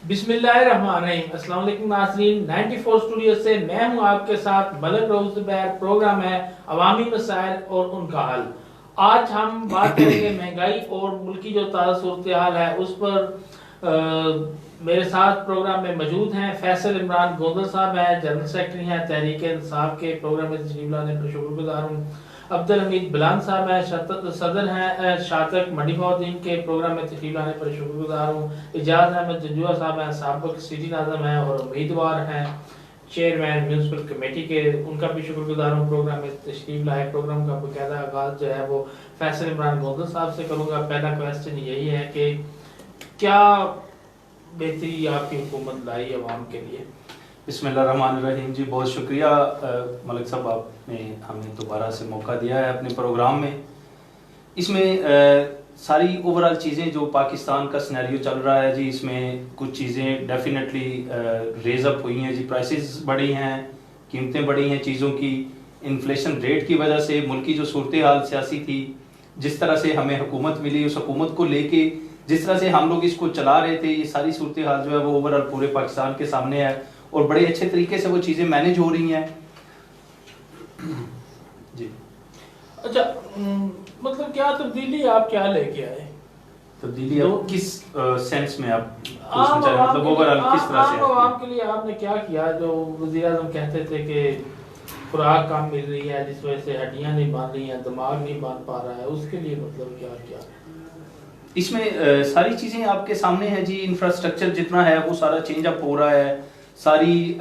बिस्मिल्लाहिर्रहमानिर्रहीम। अस्सलाम वालेकुम नाज़रीन। 94 स्टूडियो से मैं हूं आपके साथ मलिक रऊफ ज़ुबैर। प्रोग्राम है अवामी मसाइल और उनका हल। आज हम बात करेंगे महंगाई और मुल्क की जो ताज़ा सूरत हाल है उस पर। मेरे साथ प्रोग्राम में मौजूद हैं फैसल इमरान गोंदल साहब हैं, जनरल सेक्रेटरी हैं तहरीक इंसाफ के। प्रोग्राम में तशरीफ लाने पर शुक्रगुजार हूँ। अब्दुल हमीद बिलान साहब हैं, सदर हैं शातक मंडीमौद्दीन के। प्रोग्राम में तशरीफ लाने पर शुक्रगुजार हूँ। इजाज़ अहमद जंजुआ साहब हैं, साबिक़ सिटी नाज़िम हैं और उम्मीदवार हैं चेयरमैन म्यूनसिपल कमेटी के। उनका भी शुक्रगुजार हूँ प्रोग्राम में तशरीफ लाए। प्रोग्राम का बाकायदा आगाज़ जो है वो फैसल इमरान गोंदल साहब से करूँगा। पहला क्वेश्चन यही है कि क्या बेहतरी आपकी हुकूमत लाई अवाम के लिए? बिस्मिल्लाहिर्रहमानिर्रहीम जी, बहुत शुक्रिया मलिक साहब, आपने हमें दोबारा से मौका दिया है अपने प्रोग्राम में। इसमें सारी ओवरऑल चीज़ें जो पाकिस्तान का सिनेरियो चल रहा है जी, इसमें कुछ चीज़ें डेफिनेटली रेज अप हुई हैं जी। प्राइसेस बढ़ी हैं, कीमतें बढ़ी हैं चीज़ों की। इन्फ्लेशन रेट की वजह से मुल्क की जो सूरत हाल सियासी थी, जिस तरह से हमें हुकूमत मिली, उस हुकूमत को लेके जिस तरह से हम लोग इसको चला रहे थे, ये सारी सूरत हाल जो है वो ओवरऑल पूरे पाकिस्तान के सामने है और बड़े अच्छे तरीके से वो चीज़ें मैनेज हो रही हैं जी। अच्छा, मतलब क्या तब्दीली आप क्या लेके आए? तब्दीली अब किस सेंस में आप आम मतलब ओवरऑल किस तरह से आवाम के लिए आपने क्या किया? जो वज़ीर आज़म कहते थे कि खुराक कम मिल रही है जिस वजह से हड्डियां नहीं बन रही हैं, दिमाग नहीं बन पा रहा है, उसके लिए मतलब क्या किया? इसमें सारी चीज़ें आपके सामने हैं जी। इंफ्रास्ट्रक्चर जितना है वो सारा चेंज अप हो रहा है। सारी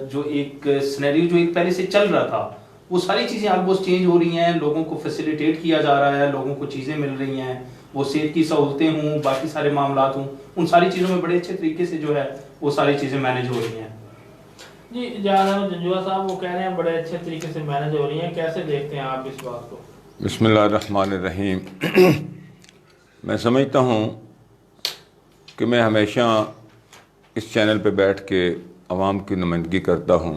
जो एक सिनेरियो जो एक पहले से चल रहा था वो सारी चीज़ें ऑलमोस्ट चेंज हो रही हैं। लोगों को फैसिलिटेट किया जा रहा है, लोगों को चीज़ें मिल रही हैं, वो सेहत की सहूलतें हों, बाकी सारे मामलात हों, उन सारी चीज़ों में बड़े अच्छे तरीके से जो है वो सारी चीज़ें मैनेज हो रही हैं जी। जहाँ जंजुआ साहब वो कह रहे हैं बड़े अच्छे तरीके से मैनेज हो रही हैं, कैसे देखते हैं आप इस बात को? बिस्मिल्लाहिर्रहमानिर्रहीम। मैं समझता हूँ कि मैं हमेशा इस चैनल पे बैठ के आवाम की नुमाइंदगी करता हूँ।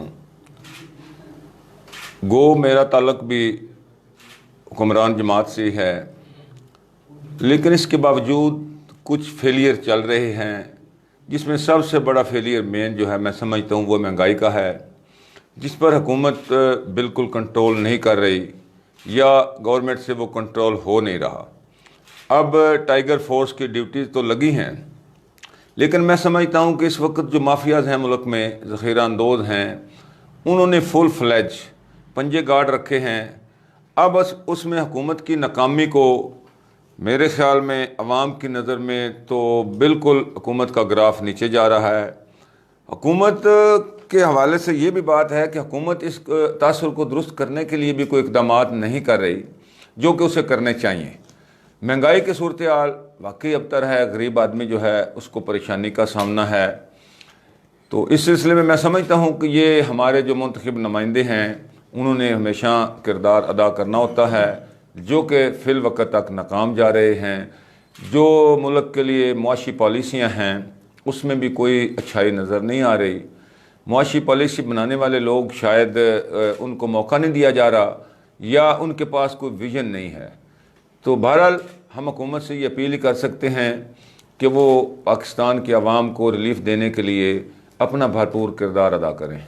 गो मेरा ताल्लुक़ भी हुक्मरान जमात से है, लेकिन इसके बावजूद कुछ फेलियर चल रहे हैं, जिसमें सबसे बड़ा फेलियर मेन जो है मैं समझता हूँ वो महंगाई का है, जिस पर हुकूमत बिल्कुल कंट्रोल नहीं कर रही या गवर्नमेंट से वो कंट्रोल हो नहीं रहा। अब टाइगर फोर्स की ड्यूटीज़ तो लगी हैं, लेकिन मैं समझता हूँ कि इस वक्त जो माफियाज़ हैं मुल्क में, ज़ख़ीरा अंदोज़ हैं, उन्होंने फुल फ्लैज पंजे गाड़ रखे हैं। अब बस उसमें हुकूमत की नाकामी को मेरे ख़्याल में अवाम की नज़र में तो बिल्कुल हुकूमत का ग्राफ नीचे जा रहा है। हुकूमत के हवाले से ये भी बात है कि हुकूमत इस तासुर को दुरुस्त करने के लिए भी कोई इक़दामात नहीं कर रही जो कि उसे करने चाहिए। महंगाई की सूरत हाल वाकई अबतर है, गरीब आदमी जो है उसको परेशानी का सामना है। तो इस सिलसिले में मैं समझता हूँ कि ये हमारे जो मुंतखब नुमाइंदे हैं उन्होंने हमेशा किरदार अदा करना होता है, जो कि फ़िल वक्त तक नाकाम जा रहे हैं। जो मुल्क के लिए मुआशी पॉलिसियाँ हैं उसमें भी कोई अच्छाई नज़र नहीं आ रही। मुआशी पॉलिसी बनाने वाले लोग शायद उनको मौका नहीं दिया जा रहा या उनके पास कोई विजन नहीं है। तो बहरहाल हम हुकूमत से ये अपील कर सकते हैं कि वो पाकिस्तान के अवाम को रिलीफ देने के लिए अपना भरपूर किरदार अदा करें।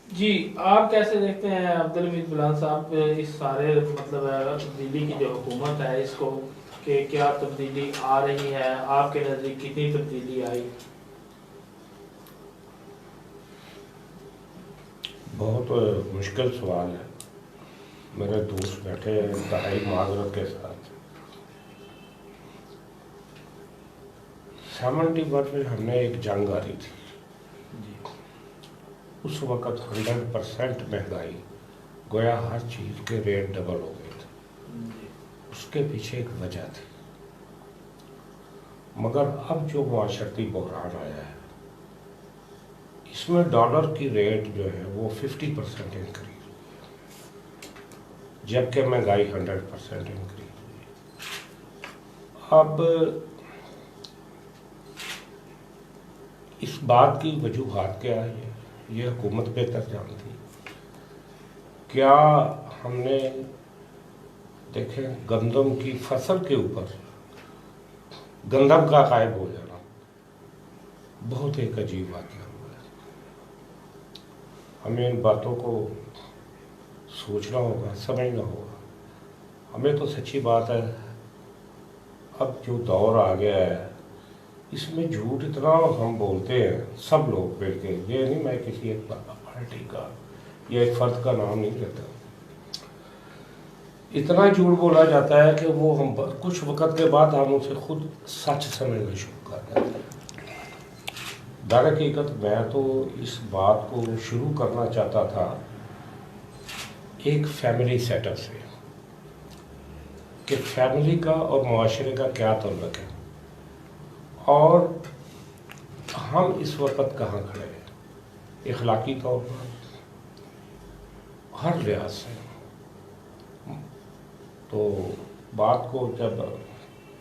जी, आप कैसे देखते हैं अब्दुल हमीद बिलान साहब इस सारे मतलब दिल्ली की जो हुकूमत है इसको, कि क्या तब्दीली आ रही है? आपके नज़दीक कितनी तब्दीली आई? बहुत मुश्किल सवाल है। मेरे दोस्त बैठे हैं इंतहाई माजरत के साथ। 71 में हमने एक जंग आ रही थी, उस वक़्त 100% महंगाई, गोया हर चीज़ के रेट डबल हो गए थे। उसके पीछे एक वजह थी। मगर अब जो मुआशरती बहरान आया है इसमें डॉलर की रेट जो है वो 50% इंक्रीज, जबकि महंगाई 100% इंक्रीज हुई। अब इस बात की वजूहात क्या है ये हुकूमत बेहतर जानती। क्या हमने देखें गंदम की फसल के ऊपर गंदम का गायब हो जाना, बहुत एक अजीब वाक़या हुआ है। हमें इन बातों को सोचना होगा, समझना होगा। हमें तो सच्ची बात है, अब जो दौर आ गया है इसमें झूठ इतना हम बोलते हैं सब लोग बैठ के। ये नहीं मैं किसी एक पार्टी का या एक फर्द का नाम नहीं लेता, इतना झूठ बोला जाता है कि वो हम कुछ वक्त के बाद हम उसे खुद सच समझना शुरू कर देते हैं। दर हकीकत मैं तो इस बात को शुरू करना चाहता था एक फैमिली सेटअप से, कि फैमिली का और मुआशरे का क्या ताल्लुक है और हम इस वक्त कहाँ खड़े हैं इखलाकी तौर पर, हर लिहाज से। तो बात को जब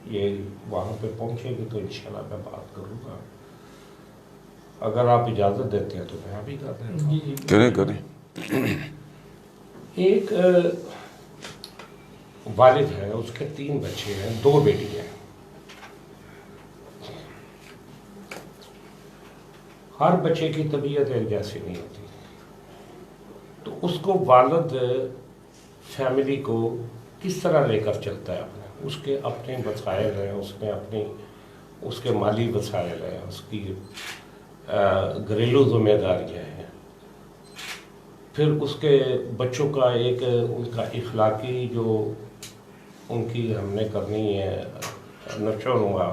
ये वहाँ पे पहुँचेगी तो इंशाल्लाह मैं बात करूँगा। अगर आप इजाज़त देते हैं तो मैं अभी कर देता हूँ। करें। एक वालिद है, उसके 3 बच्चे हैं, 2 बेटी हैं। हर बच्चे की तबीयत एक जैसी नहीं होती, तो उसको वालिद फैमिली को किस तरह लेकर चलता है अपने, उसके अपने वसाइल हैं, उसने अपनी उसके माली वसाइल हैं, उसकी घरेलू जिम्मेदारियाँ हैं, फिर उसके बच्चों का एक उनका इखलाकी जो उनकी हमने करनी है नशो नुमा,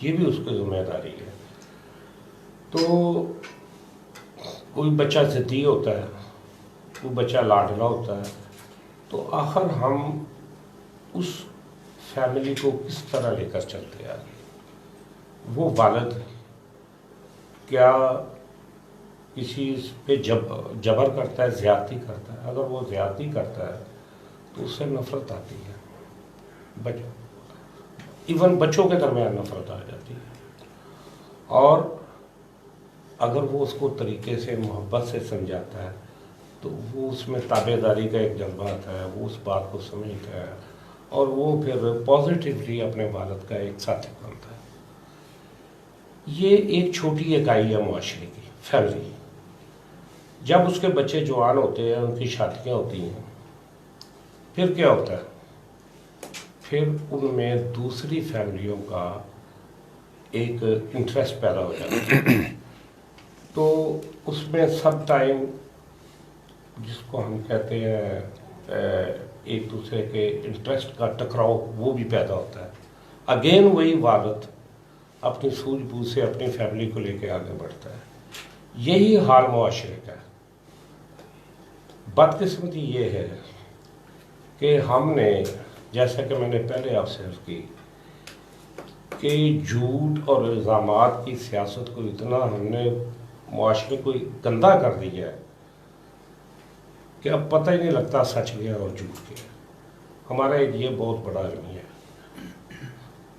ये भी उसकी जिम्मेदारी है। तो कोई बच्चा ज़िद्दी होता है, कोई बच्चा लाडला होता है, तो आखिर हम उस फैमिली को किस तरह लेकर चलते हैं आगे। वो वालिद क्या किसी पे जबर करता है, ज़्यादती करता है? अगर वो ज़्यादती करता है तो उससे नफ़रत आती है, इवन बच्चों के दरमियान नफ़रत आ जाती है। और अगर वो उसको तरीके से मोहब्बत से समझाता है तो वो उसमें ताबेदारी का एक जज्बा आता है, वो उस बात को समझता है और वो फिर पॉजिटिवली अपने वालिद का एक साथी बनता है। ये एक छोटी इकाई है मुआशरे की, फैमिली। जब उसके बच्चे जवान होते हैं, उनकी शादियाँ होती हैं, फिर क्या होता है? फिर उनमें दूसरी फैमिलियों का एक इंटरेस्ट पैदा हो जाता है। तो उसमें सब टाइम जिसको हम कहते हैं एक दूसरे के इंटरेस्ट का टकराव, वो भी पैदा होता है। अगेन वही वालिद अपनी सूझबूझ से अपनी फैमिली को लेकर आगे बढ़ता है। यही हाल मुआशरे का है। बदकिस्मती ये है कि हमने, जैसा कि मैंने पहले आपसे अर्ज़ की, कि झूठ और इल्ज़ामात की सियासत को इतना हमने मुआशरे को गंदा कर दिया है कि अब पता ही नहीं लगता सच क्या और झूठ क्या। हमारा एक ये बहुत बड़ा अलमिया है।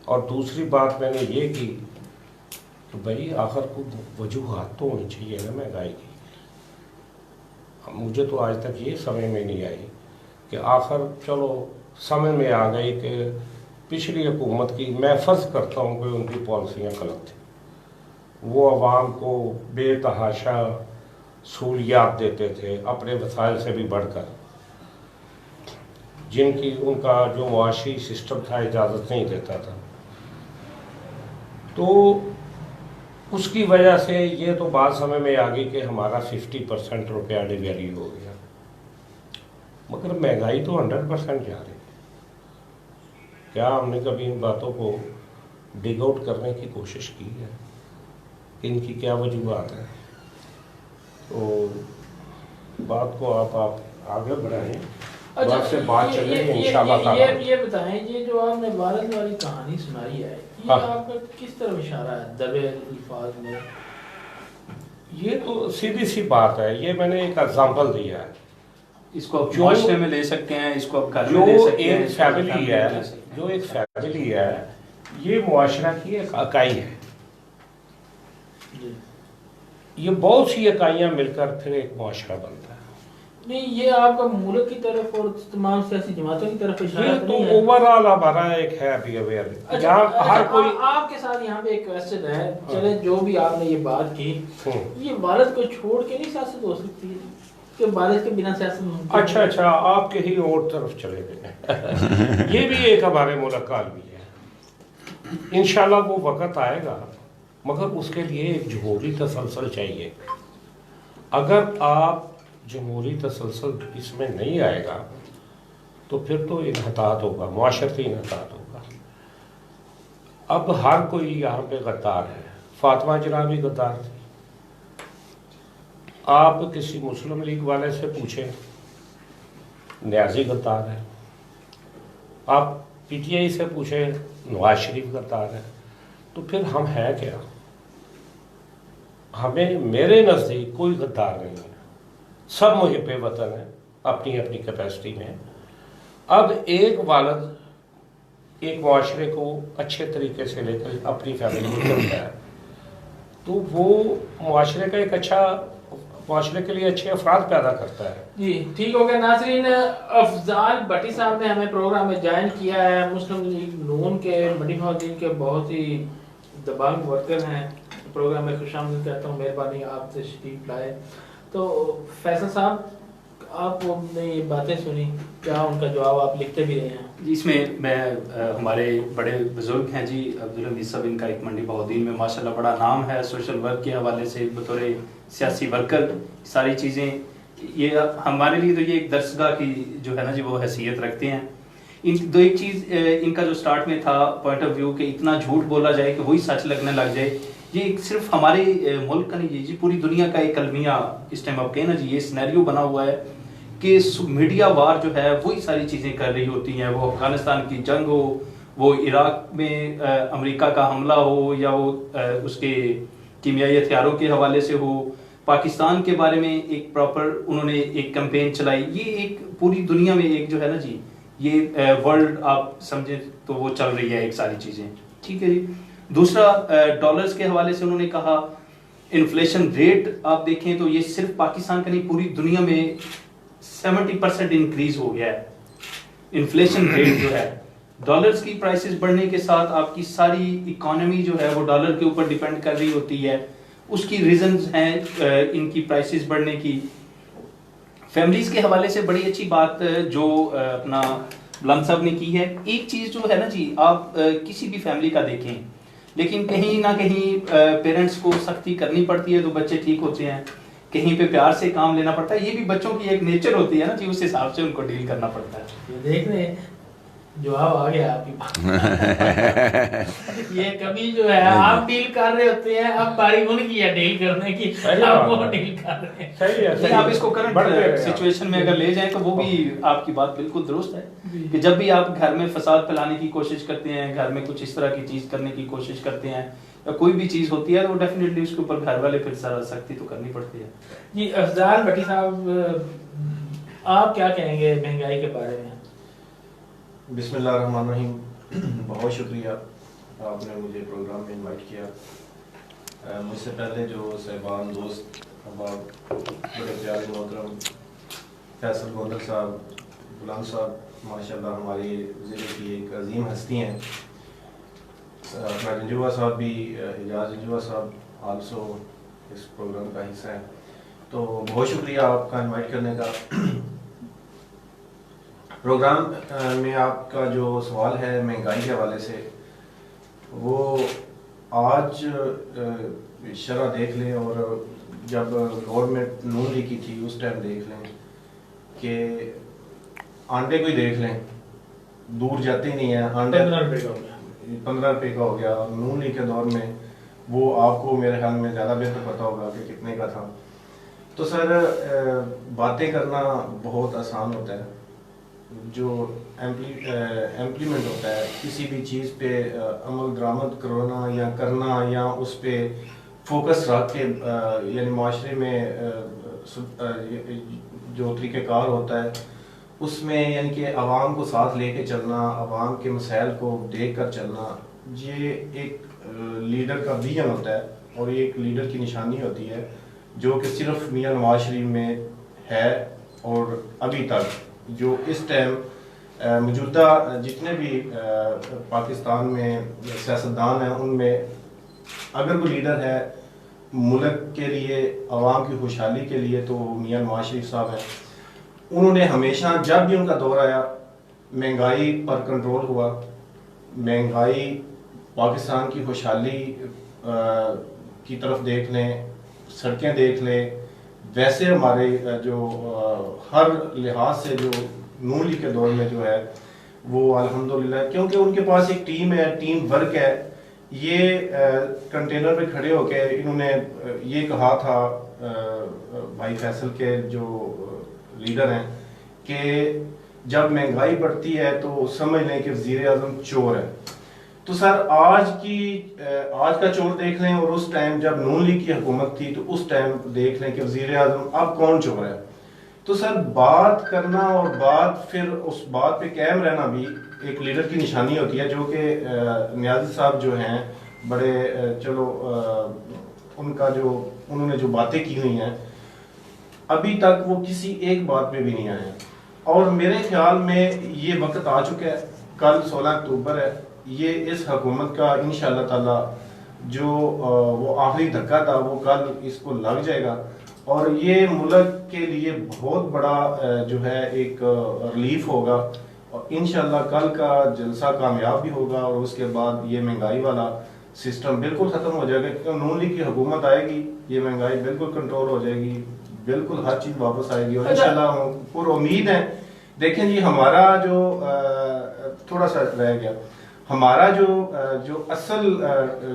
और दूसरी बात मैंने ये की कि भाई आखिर को वजूहात तो होनी चाहिए ना महंगाई की। मुझे तो आज तक ये समझ में नहीं आई कि आखिर चलो समझ में आ गई कि पिछली हुकूमत की, मैं फ़र्ज़ करता हूँ कि उनकी पॉलिसियाँ गलत थी। वो अवाम को बेतहाशा सहूलियात देते थे अपने वसाइल से भी बढ़कर, जिनकी उनका जो मुआशी सिस्टम था इजाज़त नहीं देता था। तो उसकी वजह से ये तो बात समझ में आ गई कि हमारा 50% रुपया डिवैल्यू हो गया, मगर महंगाई तो 100% जा रही है। क्या हमने कभी इन बातों को डिग आउट करने की कोशिश की है? इनकी क्या वजूहत है? तो बात को आप आगे बढ़ाएं। अच्छा, से बात चल रही है इंशाल्लाह। ये बताएं, ये जो आपने वालिद वाली कहानी सुनाई है, ये हाँ। आपका किस तरह इशारा है दबे अल्फाज में? ये तो सीधी सी बात है, ये मैंने एक एग्जांपल दिया है। इसको आप जो- मुआशरे में ले सकते हैं, इसको आप घर में जो ले सकते हैं, एक इसको आप फैमिली फैमिली में है, ले सकते हैं। जो एक फैमिली है, ये मुआशरा की एक इकाई है। जी। ये बहुत सी इकाइयाँ मिलकर फिर एक मुआशरा बनता है। नहीं, ये आपका मुल्क की तरफ और तमाम सियासी जमातों की तरफ इशारा ये तो तो नहीं है। ओवरऑल हमारा एक है अभी अवेयर अच्छा, जहाँ हर अच्छा, कोई आपके साथ यहाँ पे एक क्वेश्चन है। चले, जो भी आपने ये बात की, हम्म। ये वालिद को छोड़ के नहीं सियासत हो सकती है कि वालिद के बिना सियासत मुमकिन है? अच्छा आप कहीं और तरफ चले गए ये भी एक हमारे मुल्क का भी है। इंशाल्लाह वो वक्त आएगा, मगर उसके लिए एक जमहूरी तसलसल चाहिए। अगर आप जमहूरी तसलसल इसमें नहीं आएगा तो फिर तो इन्हतात होगा, मुआशरती इन्हतात होगा। अब हर कोई यहाँ पे गद्दार है। फातिमा जना भी गद्दार थी। आप किसी मुस्लिम लीग वाले से पूछें, न्याजी गद्दार है। आप पीटीआई से पूछें, नवाज शरीफ गद्दार है। तो फिर हम हैं क्या? हमें, मेरे नज़दीक कोई गद्दार नहीं है, सब मुहिब्बे वतन है अपनी अपनी कैपेसिटी में। अब एक वालिद एक मुआशरे को अच्छे तरीके से लेकर अपनी फैमिली में चलता है तो वो मुआशरे का एक अच्छा, मुआशरे के लिए अच्छे अफराद पैदा करता है। जी ठीक हो गया नाज़रीन। अफजाल भट्टी साहब ने हमें प्रोग्राम में ज्वाइन किया है। मुस्लिम लीग नून के मंडी महाउद्दीन के बहुत ही दबंग वर्कर हैं। प्रोग्राम में खुशामदीद कहता हूँ, मेहरबानी आप तशरीफ लाए। तो फैसल साहब, आपने ये बातें सुनी, क्या उनका जवाब आप लिखते भी रहे हैं? इसमें मैं हमारे बड़े बुजुर्ग हैं जी, अब्दुल हमीद साहब, इनका एक मंडी बहुद्दीन में माशाल्लाह बड़ा नाम है सोशल वर्क के हवाले से, बतौर सियासी वर्कर सारी चीज़ें ये हमारे लिए तो ये एक दर्सगाह की जो है ना जी वो हैसियत रखते हैं। इन दो एक चीज़ इनका जो स्टार्ट में था पॉइंट ऑफ व्यू कि इतना झूठ बोला जाए कि वही सच लगने लग जाए, ये सिर्फ हमारे मुल्क का नहीं, जी पूरी दुनिया का एक अलमिया इस टाइम आप कहें ना जी, ये सिनेरियो बना हुआ है कि मीडिया वार जो है वही सारी चीज़ें कर रही होती हैं। वो अफगानिस्तान की जंग हो, वो इराक में अमेरिका का हमला हो, या वो उसके कीमियाई हथियारों के हवाले से हो, पाकिस्तान के बारे में एक प्रॉपर उन्होंने एक कैंपेन चलाई। ये एक पूरी दुनिया में एक जो है ना जी, ये वर्ल्ड आप समझे तो वो चल रही है एक सारी चीज़ें, ठीक है जी। दूसरा डॉलर्स के हवाले से उन्होंने कहा इन्फ्लेशन रेट आप देखें तो ये सिर्फ पाकिस्तान का नहीं पूरी दुनिया में 70% इंक्रीज हो गया है इन्फ्लेशन रेट जो है। डॉलर्स की प्राइसेस बढ़ने के साथ आपकी सारी इकोनॉमी जो है वो डॉलर के ऊपर डिपेंड कर रही होती है। उसकी रीजंस हैं इनकी प्राइसेस बढ़ने की। फैमिलीज के हवाले से बड़ी अच्छी बात जो अपना बुलंद साहब ने की है। एक चीज जो है ना जी, आप किसी भी फैमिली का देखें, लेकिन कहीं ना कहीं पेरेंट्स को सख्ती करनी पड़ती है तो बच्चे ठीक होते हैं, कहीं पे प्यार से काम लेना पड़ता है। ये भी बच्चों की एक नेचर होती है ना जी, उस हिसाब से उनको डील करना पड़ता है। देख रहे हैं, जवाब आ गया आपकी बात। ये कभी जो है आप डील कर रहे होते हैं, अब बारी उनकी है डील करने की, आप वो डील कर रहे हैं। सही है, नहीं, आप इसको करंट सिचुएशन में अगर ले जाएं तो वो भी आपकी बात बिल्कुल दुरुस्त है कि जब भी आप घर में फसाद फैलाने की कोशिश करते हैं, घर में कुछ इस तरह की चीज करने की कोशिश करते हैं या कोई भी चीज होती है तो वो डेफिनेटली उसके ऊपर घर वाले फिर सारा सख्ती तो करनी पड़ती है। जी अफजाल भट्टी साहब, आप क्या कहेंगे महंगाई के बारे में? बिस्मिल्लाहिर्रहमानिर्रहीम, बहुत शुक्रिया आपने मुझे प्रोग्राम में इनवाइट किया। मुझसे पहले जो साहिबान दोस्त अब बड़े प्यारे मोहतरम फैसल गोंदल साहब, बुलंद साहब, माशाल्लाह हमारे ज़िले की एक अजीम हस्ती हैं। अपना जंजुआ साहब भी, हिजाज जंजुआ साहब आल्सो इस प्रोग्राम का हिस्सा है। तो बहुत शुक्रिया आपका इनवाइट करने का। प्रोग्राम में आपका जो सवाल है महंगाई के हवाले से, वो आज शरह देख लें और जब गवर्नमेंट नून लीग की थी उस टाइम देख लें कि अंडे को ही देख लें, दूर जाते ही नहीं है। अंडे 15 रुपये का हो गया। नून लीग के दौर में वो आपको मेरे ख्याल में ज़्यादा बेहतर पता होगा कि कितने का था। तो सर बातें करना बहुत आसान होता है, जो इम्प्लीमेंट होता है किसी भी चीज़ पे अमल दरामद करना या करना या उस पे फोकस रख के यानी माशरे में जो तरीक़ेकार होता है उसमें यानी कि आवाम को साथ लेके चलना, आवाम के मसाइल को देख कर चलना, ये एक लीडर का विजन होता है और ये एक लीडर की निशानी होती है जो कि सिर्फ मियां नवाज शरीफ में है और अभी तक जो इस टाइम मौजूदा जितने भी पाकिस्तान में सियासतदान हैं, उनमें अगर कोई लीडर है मुल्क के लिए, आवाम की खुशहाली के लिए, तो मियां नवाज शरीफ साहब हैं। उन्होंने हमेशा जब भी उनका दौर आया महंगाई पर कंट्रोल हुआ। महंगाई, पाकिस्तान की खुशहाली की तरफ देख लें, सड़कें देख लें, वैसे हमारे जो हर लिहाज से जो नून लीग के दौर में जो है वो अल्हम्दुलिल्लाह, क्योंकि उनके पास एक टीम है, टीम वर्क है। ये कंटेनर पे खड़े होके इन्होंने ये कहा था भाई फैसल के जो लीडर हैं कि जब महंगाई बढ़ती है तो समझ लें कि वज़ीर आज़म चोर है। तो सर आज का चोर देख लें और उस टाइम जब नून लीग की हुकूमत थी तो उस टाइम देख लें कि वज़ीर आज़म अब कौन चोर है। तो सर बात करना और बात फिर उस बात पे कायम रहना भी एक लीडर की निशानी होती है, जो कि नियाज़ी साहब जो हैं बड़े चलो उनका जो उन्होंने जो बातें की हुई हैं अभी तक वो किसी एक बात पे भी नहीं आए हैं। और मेरे ख्याल में ये वक्त आ चुका है, कल 16 अक्टूबर है, ये इस हुकूमत का इंशाअल्लाह ताला जो वो आखिरी धक्का था वो कल इसको लग जाएगा और ये मुल्क के लिए बहुत बड़ा जो है एक रिलीफ होगा और इंशाअल्लाह कल का जलसा कामयाब भी होगा और उसके बाद ये महंगाई वाला सिस्टम बिल्कुल ख़त्म हो जाएगा, क्योंकि नून लीग की हुकूमत आएगी, ये महंगाई बिल्कुल कंट्रोल हो जाएगी, बिल्कुल हर चीज़ वापस आएगी और इंशाअल्लाह पूरी उम्मीद है। देखें जी, हमारा जो थोड़ा सा रह गया, हमारा जो असल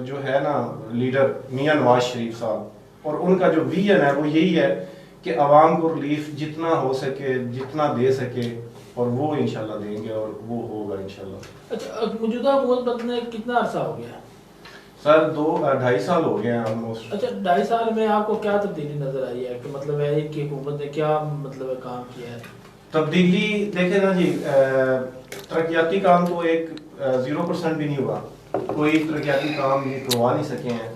जो है ना लीडर मियां नवाज शरीफ साहब, और उनका जो विजन है वो यही है कि आवाम को रिलीफ जितना हो सके, जितना दे सके, और वो इंशाल्लाह देंगे और वो होगा इंशाल्लाह। अच्छा, मौजूदा हुकूमत बदलने कितना अर्सा हो गया? सर 2-2.5 साल हो गए हैं ऑलमोस्ट। अच्छा, 2.5 साल में आपको क्या तब्दीली नजर आई है कि मतलब है कि हुकूमत ने क्या मतलब है काम किया है? तब्दीली देखे ना जी, तरक्याती काम तो एक 0% भी नहीं हुआ, कोई तरक्याती काम ये करवा नहीं सके हैं।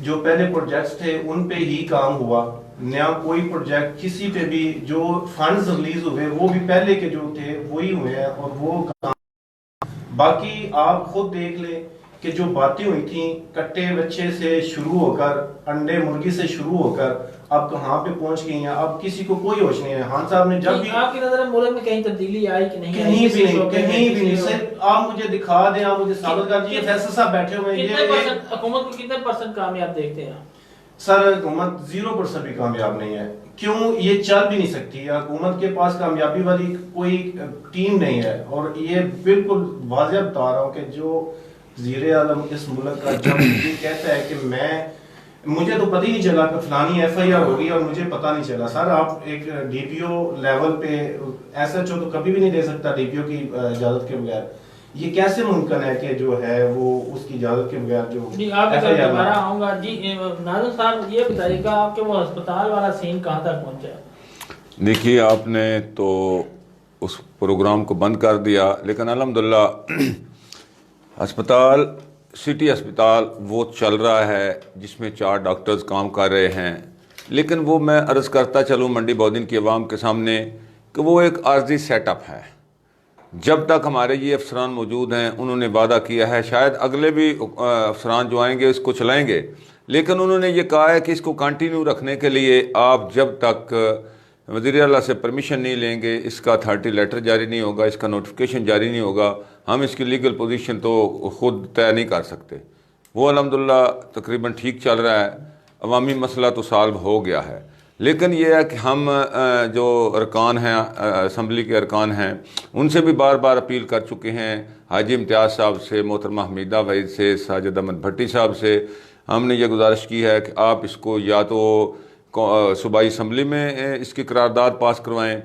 जो पहले प्रोजेक्ट्स थे उन पे ही काम हुआ, नया कोई प्रोजेक्ट किसी पे भी जो फंड्स रिलीज हुए वो भी पहले के जो थे वही हुए हैं और वो काम। बाकी आप खुद देख ले कि जो बातें हुई थी कट्टे बच्चे से शुरू होकर, अंडे मुर्गी से शुरू होकर अब कहाँ पे पहुंच गई हैं, अब किसी को कोई होश नहीं है। खान साहब ने जब भी, आपकी नजर में मुल्क में कहीं तब्दीली आई कि नहीं? कहीं भी नहीं, कहीं भी नहीं। सर आप मुझे दिखा दें, आप मुझे साबित कर दीजिए। फैसल साहब बैठे हुए हैं, ये हुकूमत को कितने % कामयाब देखते हैं? सर हुकूमत 0% भी कामयाब नहीं है। क्यों? ये चल भी नहीं सकती, हुकूमत के पास कामयाबी वाली कोई टीम नहीं है। और ये बिल्कुल वाज़ेह बता रहा हूँ कि जो वज़ीर आज़म इस मुल्क का जब ये कहता है कि मुझे तो पता ही नहीं चला कि फलानी FIR होगी और मुझे पता नहीं चला। सर आप एक DPO लेवल पे SHO तो कभी भी नहीं दे सकता DPO की इजाजत के बगैर। ये कैसे मुमकिन है कि जो है वो उसकी इजाजत के बगैर जो दोबारा आऊंगा जी। नाज़िम साहब ये बताइएगा आपके वो अस्पताल वाला सीन कहाँ तक पहुँचा? देखिए, आपने तो उस प्रोग्राम को बंद कर दिया, लेकिन अल्हम्दुलिल्लाह अस्पताल, सिटी अस्पताल वो चल रहा है जिसमें 4 डॉक्टर्स काम कर रहे हैं। लेकिन वो मैं अर्ज़ करता चलूँ मंडी बौदीन की आवाम के सामने कि वो एक आर्जी सेटअप है। जब तक हमारे ये अफसरान मौजूद हैं, उन्होंने वादा किया है, शायद अगले भी अफसरान जो आएंगे इसको चलाएंगे, लेकिन उन्होंने ये कहा है कि इसको कंटिन्यू रखने के लिए आप जब तक वज़ीर आला से परमिशन नहीं लेंगे, इसका अथॉरिटी लेटर जारी नहीं होगा, इसका नोटिफिकेशन जारी नहीं होगा, हम इसकी लीगल पोजीशन तो ख़ुद तय नहीं कर सकते। वो अल्हम्दुलिल्लाह तकरीबन ठीक चल रहा है, अवामी मसला तो सॉल्व हो गया है। लेकिन यह है कि हम जो अरकान हैं, असम्बली के अरकान हैं, उनसे भी बार बार अपील कर चुके हैं। हाजी इम्तियाज़ साहब से, मोहतरमा हमीदा वहीद से, साजिद अहमद भट्टी साहब से हमने ये गुजारिश की है कि आप इसको या तो सूबाई असम्बली में इसकी करारदाद पास करवाएं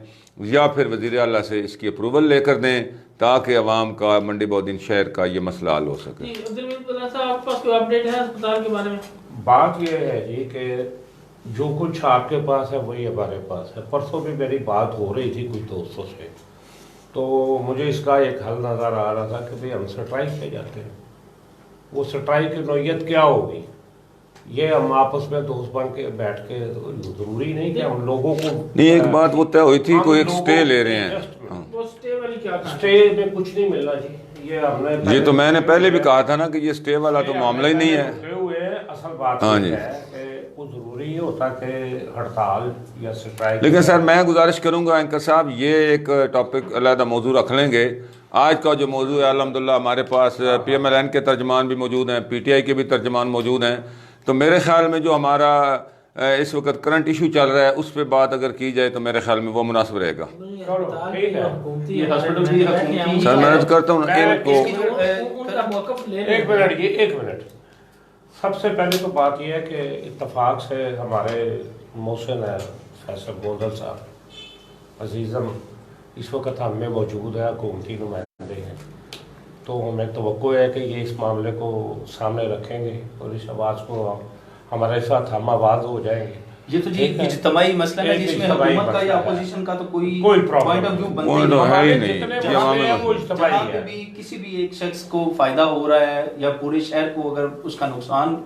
या फिर वज़ीर आला से इसकी अप्रूवल लेकर दें, ताकि अवाम का, मंडी बौदीन शहर का ये मसला हल हो सके। आपके पास कोई अपडेट है अस्पताल के बारे में? बात यह है जी कि जो कुछ आपके पास है वही हमारे पास है। परसों भी मेरी बात हो रही थी कुछ दोस्तों से, तो मुझे इसका एक हल नज़र आ रहा था कि भाई हम स्ट्राइक पे जाते हैं। वो स्ट्राइक की नौयत क्या होगी ये हम आपस में दोस्त बन के बैठ के, जरूरी नहीं कि हम लोगों को नहीं, एक बात वो तय हुई थी, हम कोई एक लोगों स्टे ले को रहे हैं। interest में- हाँ। वो स्टे वाली क्या कहानी? स्टे में कुछ नहीं मिलना जी, ये हमने ये तो मैंने पहले भी कहा था ना कि ये स्टे वाला तो मामला ही नहीं है। रुके हुए असल बात हाँ ये जी। है कि वो जरूरी ही होता कि हड़ताल या स्ट्राइक। लेकिन सर मैं गुजारिश करूंगा एंकर साहब, ये एक टॉपिक अलहदा मौजू रख लेंगे। आज का जो मौजू है, अल्हम्दुलिल्लाह हमारे पास PMLN के तर्जमान भी मौजूद हैं, PTI के भी तर्जमान मौजूद हैं। तो मेरे ख्याल में जो हमारा इस वक्त करंट इशू चल रहा है उस पर बात अगर की जाए तो मेरे ख्याल में वो मुनासिब रहेगा। चलो, ठीक है। ये हॉस्पिटल भी हुकूमती- सर मैं अर्ज करता हूँ मैं इनको, उनका मौक़िफ़ ले एक मिनट जी, एक मिनट। सबसे पहले तो बात यह है कि इत्तेफाक से हमारे मोहसिन है फैसल गोंदल साहब अजीज़म इस वक्त हम में मौजूद है, हुकूमती नुमाइंदे हैं, तो हमें तवक्को है कि ये इस मामले को सामने रखेंगे और इस आवाज़ को हमारे साथ हम आवाज़ हो जाएंगे। ये तो जी ठीक है। इज्तिमाई मसला है एक जिसमें इज्तिमाई हुकूमत का या मसला है। अपोजिशन का तो कोई problem पॉइंट ऑफ व्यू बनता Point ही of- नहीं। है ही हमारे नहीं, जितने ये मसले हैं वो मामला- इज्तिमाई जहाँ पे है। भी किसी भी एक शख्स को फायदा हो रहा है या पूरे शहर को अगर उसका नुकसान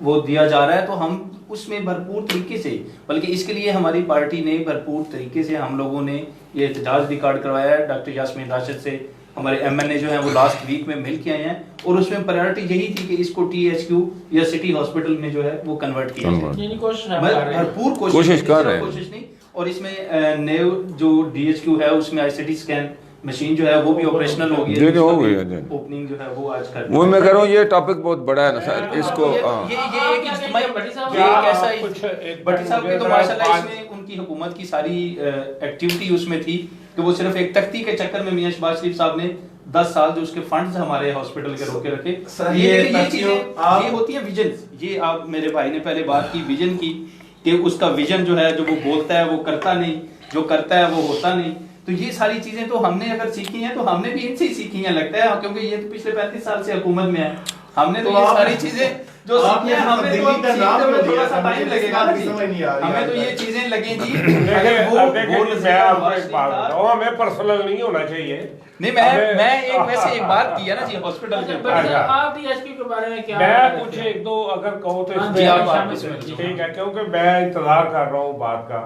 वो दिया जा रहा है तो हम उसमें भरपूर तरीके से, बल्कि इसके लिए हमारी पार्टी ने भरपूर तरीके से हम लोगों ने ये एहतजाज भी कार्ड करवाया है। डॉक्टर यास्मीन राशिद से हमारे MNA जो है वो लास्ट वीक में मिल के आए हैं और उसमें प्रायोरिटी यही थी कि इसको THQ या सिटी हॉस्पिटल में जो है वो कन्वर्ट किया जाए। नहीं कोशिश हम कर रहे हैं। भरपूर कोशिश कर रहे हैं। कोशिश नहीं। और इसमें नए जो DHQ है उसमें ICT स्कैन मशीन जो है वो भी ऑपरेशनल हो गई जी, जी, हो गई है, जी। ओपनिंग जो है वो आज कर वो मैं कह रहा हूँ ये टॉपिक बहुत बड़ा है ना सर, इसको हाँ। ये एक इज्तिमाई भट्टी साहब, ये एक ऐसा कुछ एक भट्टी साहब की तो मुझे माशाल्लाह बात- इसमें उनकी हुकूमत की सारी एक्टिविटी उसमें थी कि वो सिर्फ एक तख्ती के चक्कर में मियां शहबाज शरीफ साहब ने 10 साल जो उसके फंड्स हमारे हॉस्पिटल के रोके रखे। सर, ये ये चीजें तख्तियों- ये होती है विजन। ये आप मेरे भाई ने पहले बात की विजन की कि उसका विजन जो है जो वो बोलता है वो करता नहीं, जो करता है वो होता नहीं। तो ये सारी चीजें तो हमने अगर सीखी हैं तो हमने भी इनसे ही सीखी हैं लगता है, क्योंकि ये तो पिछले 35 साल से हुकूमत में है। हमने तो तो ये आप- सारी चीजें जो सीखी हैं हमें तो दिल्ली अब का नाम सीखने में क्यों थोड़ा लिया? सा टाइम मुझे लगेगा ना इसकी जी। समझ नहीं आ रही हमें है। तो ये चीजें लगेंगी देखिए, अगर वो अब देखिए, गोल मैं आपको एक बात बताऊं, हमें पर्सनल नहीं होना चाहिए। नहीं हमें- मैं एक वैसे एक बात की है ना जी हॉस्पिटल के ऊपर। भट्टी साहब, अच्छा। आप DHQ के बारे में क्या मैं कुछ एक दो अगर कहो तो हाँ इसमें जी, आप शामिल इसमें कीजिए। ठीक है, क्योंकि मैं इंतजार कर रहा हूँ बात का।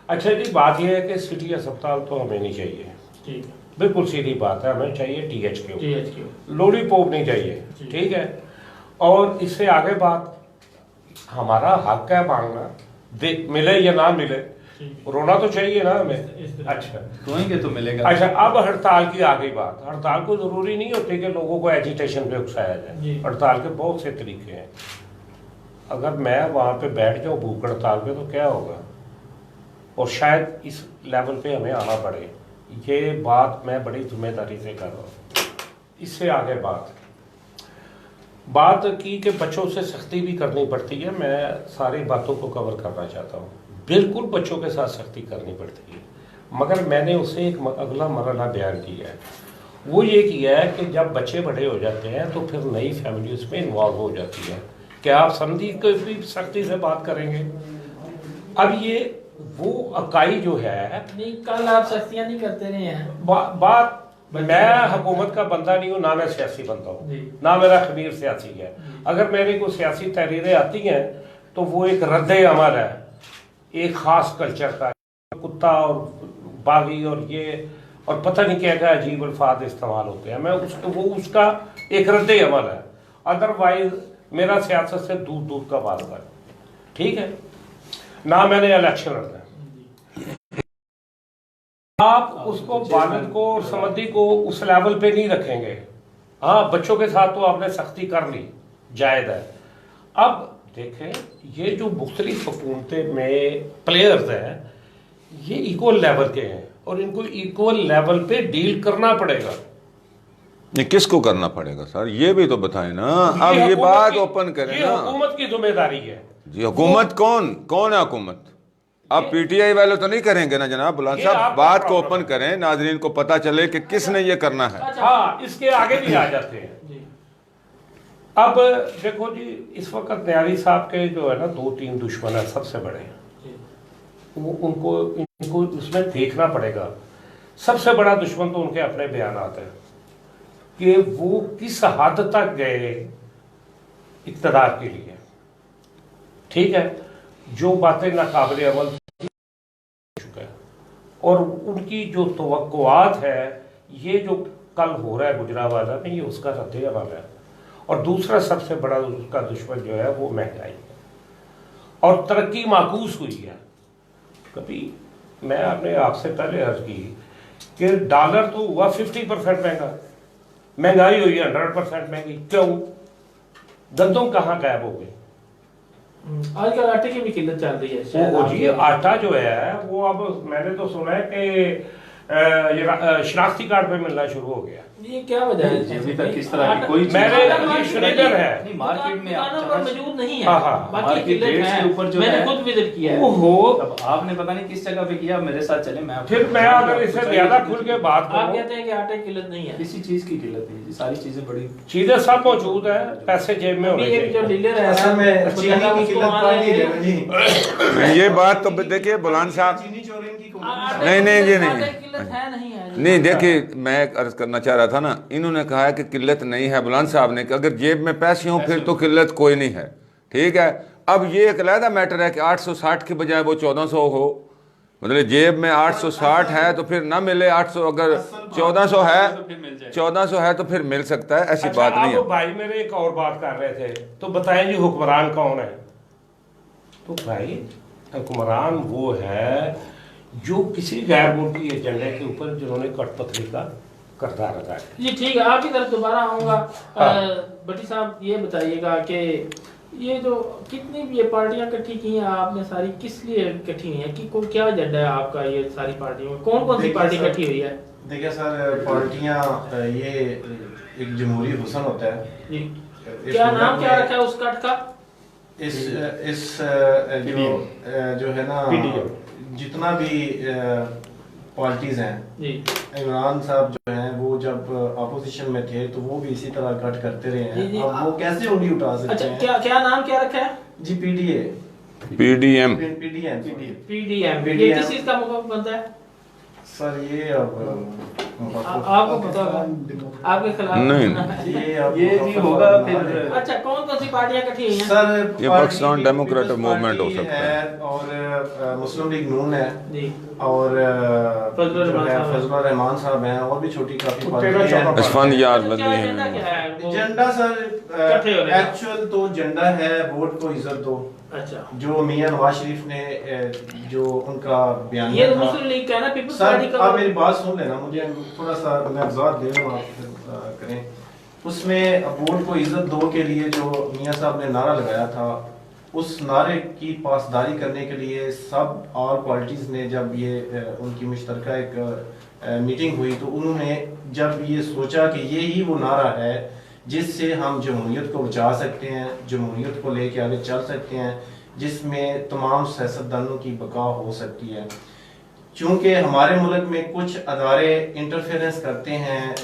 अच्छा जी, बात यह है कि सिटी अस्पताल तो हमें नहीं चाहिए, ठीक है, बिल्कुल सीधी बात है, हमें चाहिए THQ, DHQ लोलीपॉप नहीं चाहिए, जी। ठीक है। और इससे आगे बात हमारा हक है मांगना, देख मिले या ना मिले, ठीक रोना तो चाहिए ना हमें। इस तरह। अच्छा रोएंगे तो मिलेगा। अच्छा, अब हड़ताल की आ गई बात। हड़ताल को जरूरी नहीं होती कि लोगों को एजिटेशन पे उकसाया जी। जाए। हड़ताल के बहुत से तरीके हैं। अगर मैं वहां पे बैठ जाऊं भूख हड़ताल पे तो क्या होगा, और शायद इस लेवल पे हमें आना पड़े। ये बात मैं बड़ी जिम्मेदारी से कर रहा हूँ। इससे आगे बात की कि बच्चों से सख्ती भी करनी पड़ती है। मैं सारी बातों को कवर करना चाहता हूँ। बिल्कुल बच्चों के साथ सख्ती करनी पड़ती है, मगर मैंने उसे एक अगला मरहला बयान किया है। वो ये किया है कि जब बच्चे बड़े हो जाते हैं तो फिर नई फैमिली उसमें इन्वॉल्व हो जाती है। क्या आप समझी को भी सख्ती से बात करेंगे? अब ये वो इकाई जो है नहीं, कल आप सख्तियां नहीं करते रहे हैं। बात मैं हुकूमत का बंदा नहीं हूँ, ना मैं सियासी बंदा हूँ, जी। ना मेरा खमीर सियासी है। अगर मेरे को सियासी तहरीरें आती हैं तो वो एक रद्द अमल है एक खास कल्चर का। कुत्ता और बागी और ये और पता नहीं क्या क्या अजीब अल्फाज इस्तेमाल होते हैं, मैं उसको वो उसका एक रद्द अमल है। अदरवाइज मेरा सियासत से दूर दूर का वास्ता है, ठीक है ना। मैंने इलेक्शन लड़ना है। आप उसको वालिद को और समधी को उस लेवल पे नहीं रखेंगे। हाँ, बच्चों के साथ तो आपने सख्ती कर ली, जायज़ है। अब देखें, ये जो मुख्तलिफ हुकूमतें में प्लेयर्स हैं ये इक्वल लेवल के हैं और इनको इक्वल लेवल पे डील करना पड़ेगा। ये किसको करना पड़ेगा सर, ये भी तो बताएं ना। अब ये हुकूमत बात की- ओपन करें ये ना हुकूमत की जिम्मेदारी है जी। हुकूमत कौन है हुकूमत? अब PTI वाले तो नहीं करेंगे ना जनाब बुलान ये साहब, आपका बात को प्रॉब्लम ओपन है। करें, नाजरीन को पता चले कि किसने ये करना है। हाँ, इसके आगे भी आ जाते हैं। जी। अब देखो जी, इस वक्त न्यारी साहब के जो है ना 2-3 दुश्मन है सबसे बड़े, जी। वो इनको उसमें देखना पड़ेगा। सबसे बड़ा दुश्मन तो उनके अपने बयानात हैं कि वो किस हद तक गए इक़्तिदार के लिए। ठीक है, जो बातें नाकाबिल अमल चुका है और उनकी जो तवक्कुआत है, ये जो कल हो रहा है गुजरावाला में, ये उसका रद्द-ए-अमल है। और दूसरा सबसे बड़ा उसका दुश्मन जो है वो महंगाई है और तरक्की माकूस हुई है। कभी मैं आपने आपसे पहले अर्ज की कि डॉलर तो हुआ 50% महंगा, महंगाई हुई 100% महंगी। क्यों? गंदम कहाँ गायब हो गई? आजकल आटे की भी किल्लत चल रही है शायद वो जी आपके- आटा जो है वो अब मैंने तो सुना है कि शनाख्ती कार्ड पे मिलना शुरू हो गया। ये क्या वजह है? अभी तक किस तरह की कोई चीज़ मैंने आटा ये मार्केट सुनिधर में- है। नहीं, मार्केट में आप दुकानों पर मौजूद नहीं है। हाँ, हाँ, बाकी मार्केट किल्लत रेट्स है। के ऊपर जो मैंने है- खुद विजिट किया है। ओहो, अब आपने पता नहीं किस जगह पे किया, मेरे साथ चले, मैं आपको फिर मैं अगर इससे कुछ ज्यादा चाहिए खुल के बात आप करूं, कहते हैं कि आटे की किल्लत नहीं है। किसी चीज की किल्लत नहीं जी, सारी चीजें बड़ी चीजें सब मौजूद है, पैसे जेब में अभी होने एक जो चाहिए। डीलर है असल में उसको चीनी की उसको किल्लत आने पाई नहीं के- रही जी। ये बात तो देखिए बुलान साहब, चीनी चोरी की आटे नहीं, की नहीं, जी, किल्लत- नहीं। आटे की किल्लत है नहीं है जी। नहीं देखिए, मैं अर्ज करना चाह रहा था ना, इन्होंने कहा है कि किल्लत नहीं है, बुलान साहब ने कि अगर जेब में पैसे हों फिर तो किल्लत कोई नहीं है, ठीक है। अब ये एक अलहदा मैटर है कि 860 के बजाय वो 1400 हो, मतलब जेब में 860 है तो फिर ना मिले 800, अगर 1400 है तो फिर मिल जाए। 1400 है तो फिर मिल सकता है, ऐसी अच्छा, बात नहीं आप है। भाई मेरे एक और बात कर रहे थे, तो बताएं जी हुक्मरान कौन है? तो भाई हुक्मरान वो है जो किसी गैर मुल्की एजेंडे के ऊपर जिन्होंने कठपुतली का करदार अदा है। जी ठीक है, आपकी तरफ दोबारा आऊंगा। हाँ। भट्टी साहब ये बताइएगा कि ये जो कितनी भी ये पार्टियां इकट्ठी की हैं आपने, सारी किस लिए इकट्ठी हुई हैं कि क्या एजेंडा है आपका? ये सारी पार्टियों में कौन कौन सी देखिए पार्टी सर- इकट्ठी हुई है? देखिए सर, पार्टियां ये एक जमहूरी हुसन होता है। जी, इस क्या मुल्क नाम क्या में रखा है उस कट का? इस जो है ना, PDM। जितना भी पार्टीज हैं, जी इमरान साहब जो हैं वो जब अपोजिशन में थे तो वो भी इसी तरह कट करते रहे जी, जी, हैं। अब वो कैसे उंगली उठा सकते अच्छा, हैं? क्या क्या नाम क्या रखा है? जी पीडीए, पीडीएम, पीडीएम पीडीएम। ये PDM किस चीज का मुखबिर बनता है? सर ये अब आपको पता होगा, आपके खिलाफ नहीं। ये भी होगा फिर। अच्छा, कौन कौन सी पार्टियां इकट्ठी हुई हैं? सर ये पाकिस्तान डेमोक्रेटिक मूवमेंट हो सकता है। और मुस्लिम लीग नून है जी और फजलुर रहमान साहब हैं। फजलुर रहमान साहब हैं और भी छोटी काफी तेरह पार्टियां चौदह हैं। इस्फान यार अच्छा, क्या एजेंडा क्या है वो? एजेंडा सर इकट्ठे हो रहे हैं। एक्चुअल तो एजेंडा है वोट को इज्जत दो, अच्छा, जो मियां नवाज शरीफ ने जो उनका बयान ये तो था। मुस्लिम लीग का है ना, पीपल्स पार्टी सर का। आप मेरी बात सुन लेना, मुझे थोड़ा सा मैं अवजात दे रहा हूँ, आप फिर करें। उसमें वोट को इज्जत दो के लिए जो मियां साहब ने नारा लगाया था, उस नारे की पासदारी करने के लिए सब ऑल पार्टीज ने जब ये उनकी मुश्तरका एक मीटिंग हुई तो उन्होंने जब ये सोचा कि ये ही वो नारा है जिससे हम जमहूरियत को बचा सकते हैं, जमहूरियत को लेके आगे चल सकते हैं, जिसमें तमाम सियासतदानों की बका हो सकती है। चूंकि हमारे मुल्क में कुछ अदारे इंटरफेरेंस करते हैं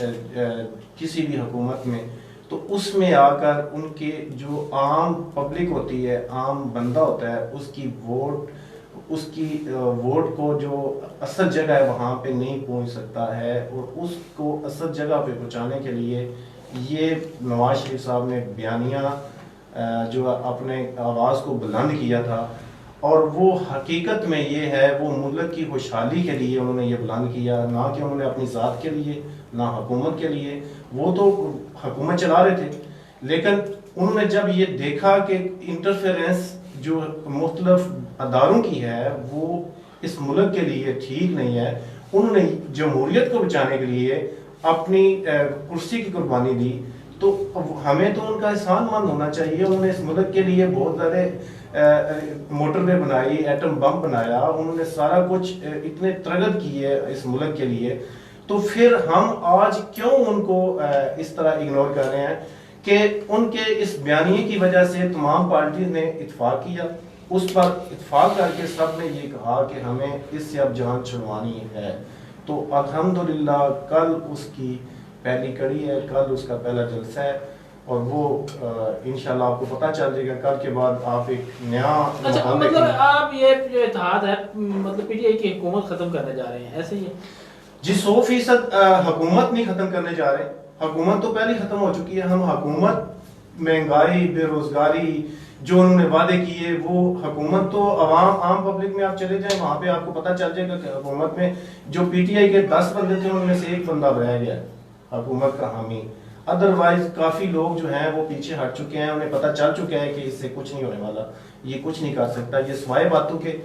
किसी भी हुकूमत में, तो उसमें आकर उनके जो आम पब्लिक होती है, आम बंदा होता है, उसकी वोट को जो असल जगह है वहाँ पे नहीं पहुँच सकता है। और उसको असल जगह पे पहुँचाने के लिए ये नवाज शरीफ साहब ने बयानिया जो अपने आवाज़ को बुलंद किया था, और वो हकीकत में ये है वो मुल्क की खुशहाली के लिए उन्होंने ये बुलंद किया, ना कि उन्होंने अपनी ज़ात के लिए, ना हुकूमत के लिए। वो तो हुकूमत चला रहे थे, लेकिन उन्होंने जब ये देखा कि इंटरफेरेंस जो मुख्तलिफ अदारों की है वो इस मुल्क के लिए ठीक नहीं है, उन्होंने जमहूरियत को बचाने के लिए अपनी कुर्सी की कुर्बानी दी। तो हमें तो उनका एहसानमंद होना चाहिए। उन्होंने इस मुल्क के लिए बहुत सारे मोटरवे बनाई, एटम बम बनाया, उन्होंने सारा कुछ इतने तरगत की है इस मुल्क के लिए। तो फिर हम आज क्यों उनको इस तरह इग्नोर कर रहे हैं कि उनके इस बयानिए की वजह से तमाम पार्टी ने इत्तेफाक किया, उस पर इत्तेफाक करके सब ने ये कहा कि हमें इससे अब जान छुड़वानी है। तो अल्हम्दुलिल्लाह कल उसकी पहली कड़ी है, कल उसका पहला जलसा है, और वो इंशाल्लाह आपको पता चल जाएगा। कल के बाद आप एक नया अच्छा, माहौल मतलब देखेंगे। आप ये जो इत्तेहाद है, मतलब पीटीआई की हुकूमत खत्म करने जा रहे हैं, ऐसे ही है? जी 100% हुकूमत नहीं खत्म करने जा रहे, हुकूमत तो पहले खत्म हो चुकी है। हम हुकूमत महंगाई, बेरोजगारी, जो उन्होंने वादे किए वो हुकूमत तो आम पब्लिक में आप चले जाएं वहां पे आपको पता चल जाएगा कि हुकूमत में जो पीटीआई के 10 बंदे थे उनमें से एक बंदा रह गया है हुकूमत का हामी। अदरवाइज काफी लोग जो हैं वो पीछे हट चुके हैं, उन्हें पता चल चुका है कि इससे कुछ नहीं होने वाला, ये कुछ नहीं कर सकता, ये सिवाय बातों के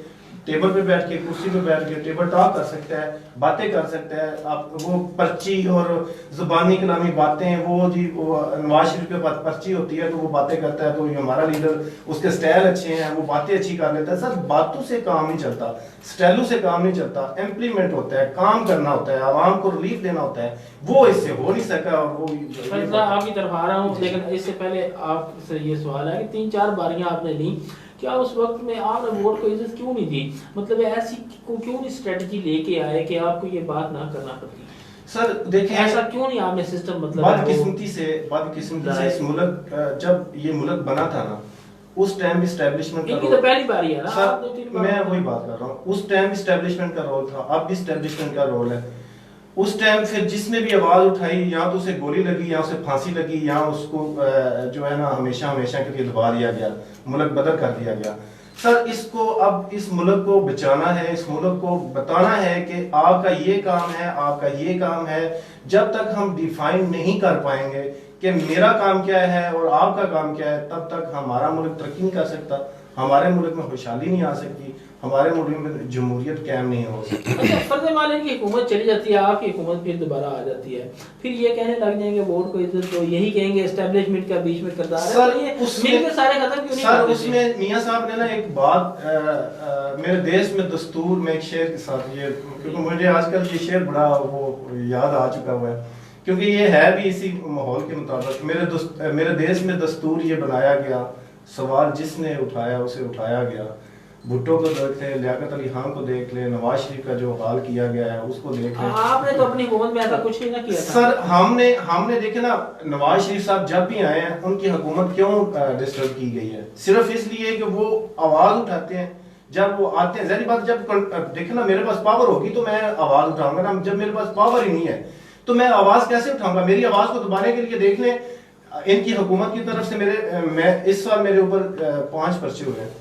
टेबल पे बैठ के कुर्सी पे बैठ के टेबल टॉक कर सकता है, बातें कर सकता है। आप वो पर्ची और जुबानी कलामी बातें वो जी वो नवाज शरीफ के पास पर्ची होती है तो वो बातें करता है, तो ये हमारा लीडर उसके स्टाइल अच्छे हैं वो बातें अच्छी कर लेता है। सर बातों से काम नहीं चलता, स्टाइलों से काम नहीं चलता, इम्प्लीमेंट होता है, काम करना होता है, आवाम को रिलीफ देना होता है, वो इससे हो नहीं सका। और वो आपकी तरफ आ रहा हूँ, लेकिन इससे पहले आपसे ये सवाल है कि 3-4 बारियां आपने ली, क्या उस वक्त में आपने वोट को इज्जत क्यों नहीं दी? मतलब ऐसी क्यों नहीं स्ट्रेटजी लेके आए कि आपको ये बात ना करना पड़ती? सर देखें ऐसा क्यों नहीं आपने सिस्टम मतलब बदकिस्मती से इस मुल्क जब ये मुल्क बना था ना उस टाइम इस्टेब्लिशमेंट का तो पहली बारी है ना सर, मैं वही बात कर रहा हूँ, उस टाइम इस्टेब्लिशमेंट का रोल था, अब भी इस्टेब्लिशमेंट का रोल है। उस टाइम फिर जिसने भी आवाज उठाई या तो उसे गोली लगी या उसे फांसी लगी या उसको जो है ना हमेशा हमेशा के लिए दबा दिया गया, मुल्क बदल कर दिया गया। सर इसको अब इस मुल्क को बचाना है, इस मुल्क को बताना है कि आपका ये काम है, आपका ये काम है। जब तक हम डिफाइन नहीं कर पाएंगे कि मेरा काम क्या है और आपका काम क्या है, तब तक हमारा मुल्क तरक्की नहीं कर सकता, हमारे मुल्क में खुशहाली नहीं आ सकती, हमारे मुल्क में जमहूरियत कायम नहीं हो सकती। अच्छा, फर्ज माने की हुकूमत चली जाती है, आपकी हुकूमत फिर दोबारा आ जाती है, फिर ये कहने लग जाएंगे वोट को इज्जत दो, यही कहेंगे एस्टेब्लिशमेंट का बीच में किरदार है, सर तो ये उसमें मिलके सारे खत्म क्यों नहीं सर करते? उसमें मियां साहब ने ना एक बात मेरे देश में दस्तूर में एक शेर के साथ ये, क्योंकि मुझे आजकल ये शेर बड़ा वो याद आ चुका हुआ है, क्योंकि ये है भी इसी माहौल के मुताबिक। मेरे देश में दस्तूर ये बनाया गया, सवाल जिसने उठाया उसे उठाया गया। भुट्टो को देख ले, लियाकत अली खान को देख ले, नवाज शरीफ का जो हाल किया गया है उसको देख ले। आपने तो अपनी हुकूमत में ऐसा कुछ नहीं ना किया था। सर हमने देखे ना, नवाज शरीफ साहब जब भी आए हैं उनकी हुकूमत क्यों डिस्टर्ब की गई है? सिर्फ इसलिए कि वो आवाज उठाते हैं, जब वो आते हैं। जहरी बात, जब देखे ना मेरे पास पावर होगी तो मैं आवाज उठाऊंगा ना, जब मेरे पास पावर ही नहीं है तो मैं आवाज कैसे उठाऊंगा? मेरी आवाज को दबाने के लिए देख लें इनकी हुकूमत की तरफ से मैं इस साल मेरे ऊपर 5 पर्चे हुए हैं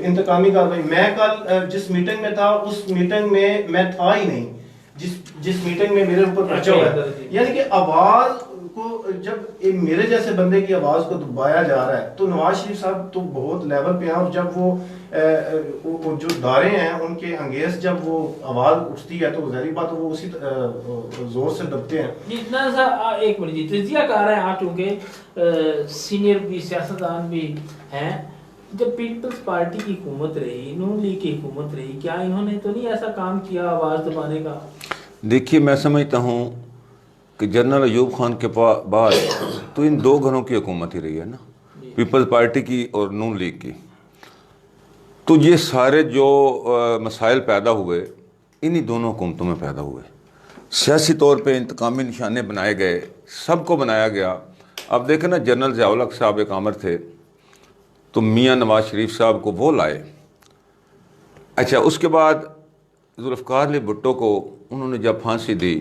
इंतकामी कार्रवाई। मैं कल जिस मीटिंग में था उस मीटिंग में मैं था ही नहीं, जिस मीटिंग में मेरे ऊपर पर्चा हुआ है। यानी कि आवाज को जब मेरे जैसे बंदे की आवाज को दबाया जा रहा है तो नवाज शरीफ साहब तो बहुत लेवल पे हैं, और जब वो जो दारे हैं उनके अंगेज जब वो आवाज उठती है तो जाहिर बात वो उसी जोर से दबते हैं। जितना सा एक मिनट जी, तजिया कर रहे हैं आप, क्योंकि सीनियर भी सियासतदान भी हैं। जब पीपल्स पार्टी की हुकूमत रही, नून लीग की हुकूमत रही, क्या इन्होंने तो नहीं ऐसा काम किया आवाज दबाने का? देखिए, मैं समझता हूँ कि जनरल अयूब खान के बाद तो इन 2 घरों की हुकूमत ही रही है ना, पीपल्स पार्टी की और नून लीग की। तो ये सारे जो मसाइल पैदा हुए इन्हीं दोनों हुकूमतों में पैदा हुए। सियासी तौर पे इंतकामी निशाने बनाए गए, सबको बनाया गया। अब देखें ना, जनरल ज़ियाउल हक साहब एक आमर थे तो मियां नवाज शरीफ साहब को वो लाए। अच्छा, उसके बाद जुल्फ़िकार अली भुट्टो को उन्होंने जब फांसी दी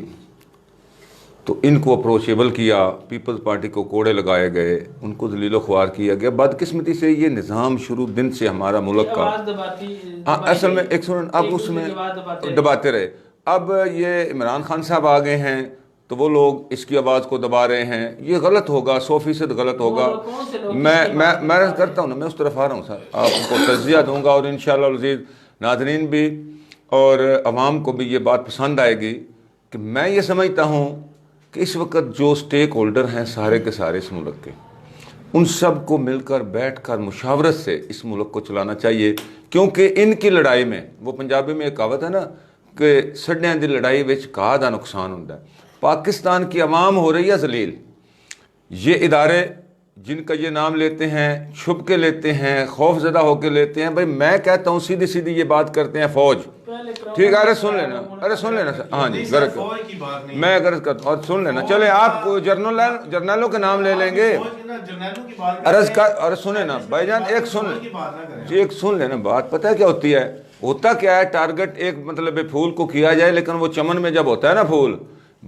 तो इनको अप्रोचेबल किया, पीपल्स पार्टी को कोड़े लगाए गए, उनको जलीलो ख्वार किया गया। बदकिस्मती से ये निज़ाम शुरू दिन से हमारा मुल्क का असल में एक सुन अब उसमें दबाते रहे। अब ये इमरान खान साहब आ गए हैं तो वो लोग इसकी आवाज़ को दबा रहे हैं। ये गलत होगा, 100% गलत होगा। मैं करता हूँ ना, मैं उस तरफ आ रहा हूँ सर, आपको तज़किया दूंगा और इंशाअल्लाह अज़ीज़ नाज़रीन भी और अवाम को भी ये बात पसंद आएगी कि मैं ये समझता हूँ कि इस वक्त जो स्टेक होल्डर हैं सारे के सारे इस मुल्क के, उन सब को मिलकर बैठकर मुशावरत से इस मुल्क को चलाना चाहिए। क्योंकि इनकी लड़ाई में, वो पंजाबी में एक कहावत है ना कि सड्डियां दी लड़ाई विच घाह दा नुकसान होता है। पाकिस्तान की अवाम हो रही है जलील। ये इदारे जिनका ये नाम लेते हैं, छुप के लेते हैं, खौफजदा होकर लेते हैं। भाई मैं कहता हूँ सीधी सीधी ये बात करते हैं फौज, ठीक है? अरे सुन लेना सर, हाँ जी, गरज मैं गरज करता हूँ और सुन लेना। चले आप जर्नलों के नाम ले लेंगे, अरे सुने ना भाईजान, एक सुन लेना बात। पता है क्या होती है? होता क्या है, टारगेट एक मतलब फूल को किया जाए, लेकिन वो चमन में जब होता है ना फूल,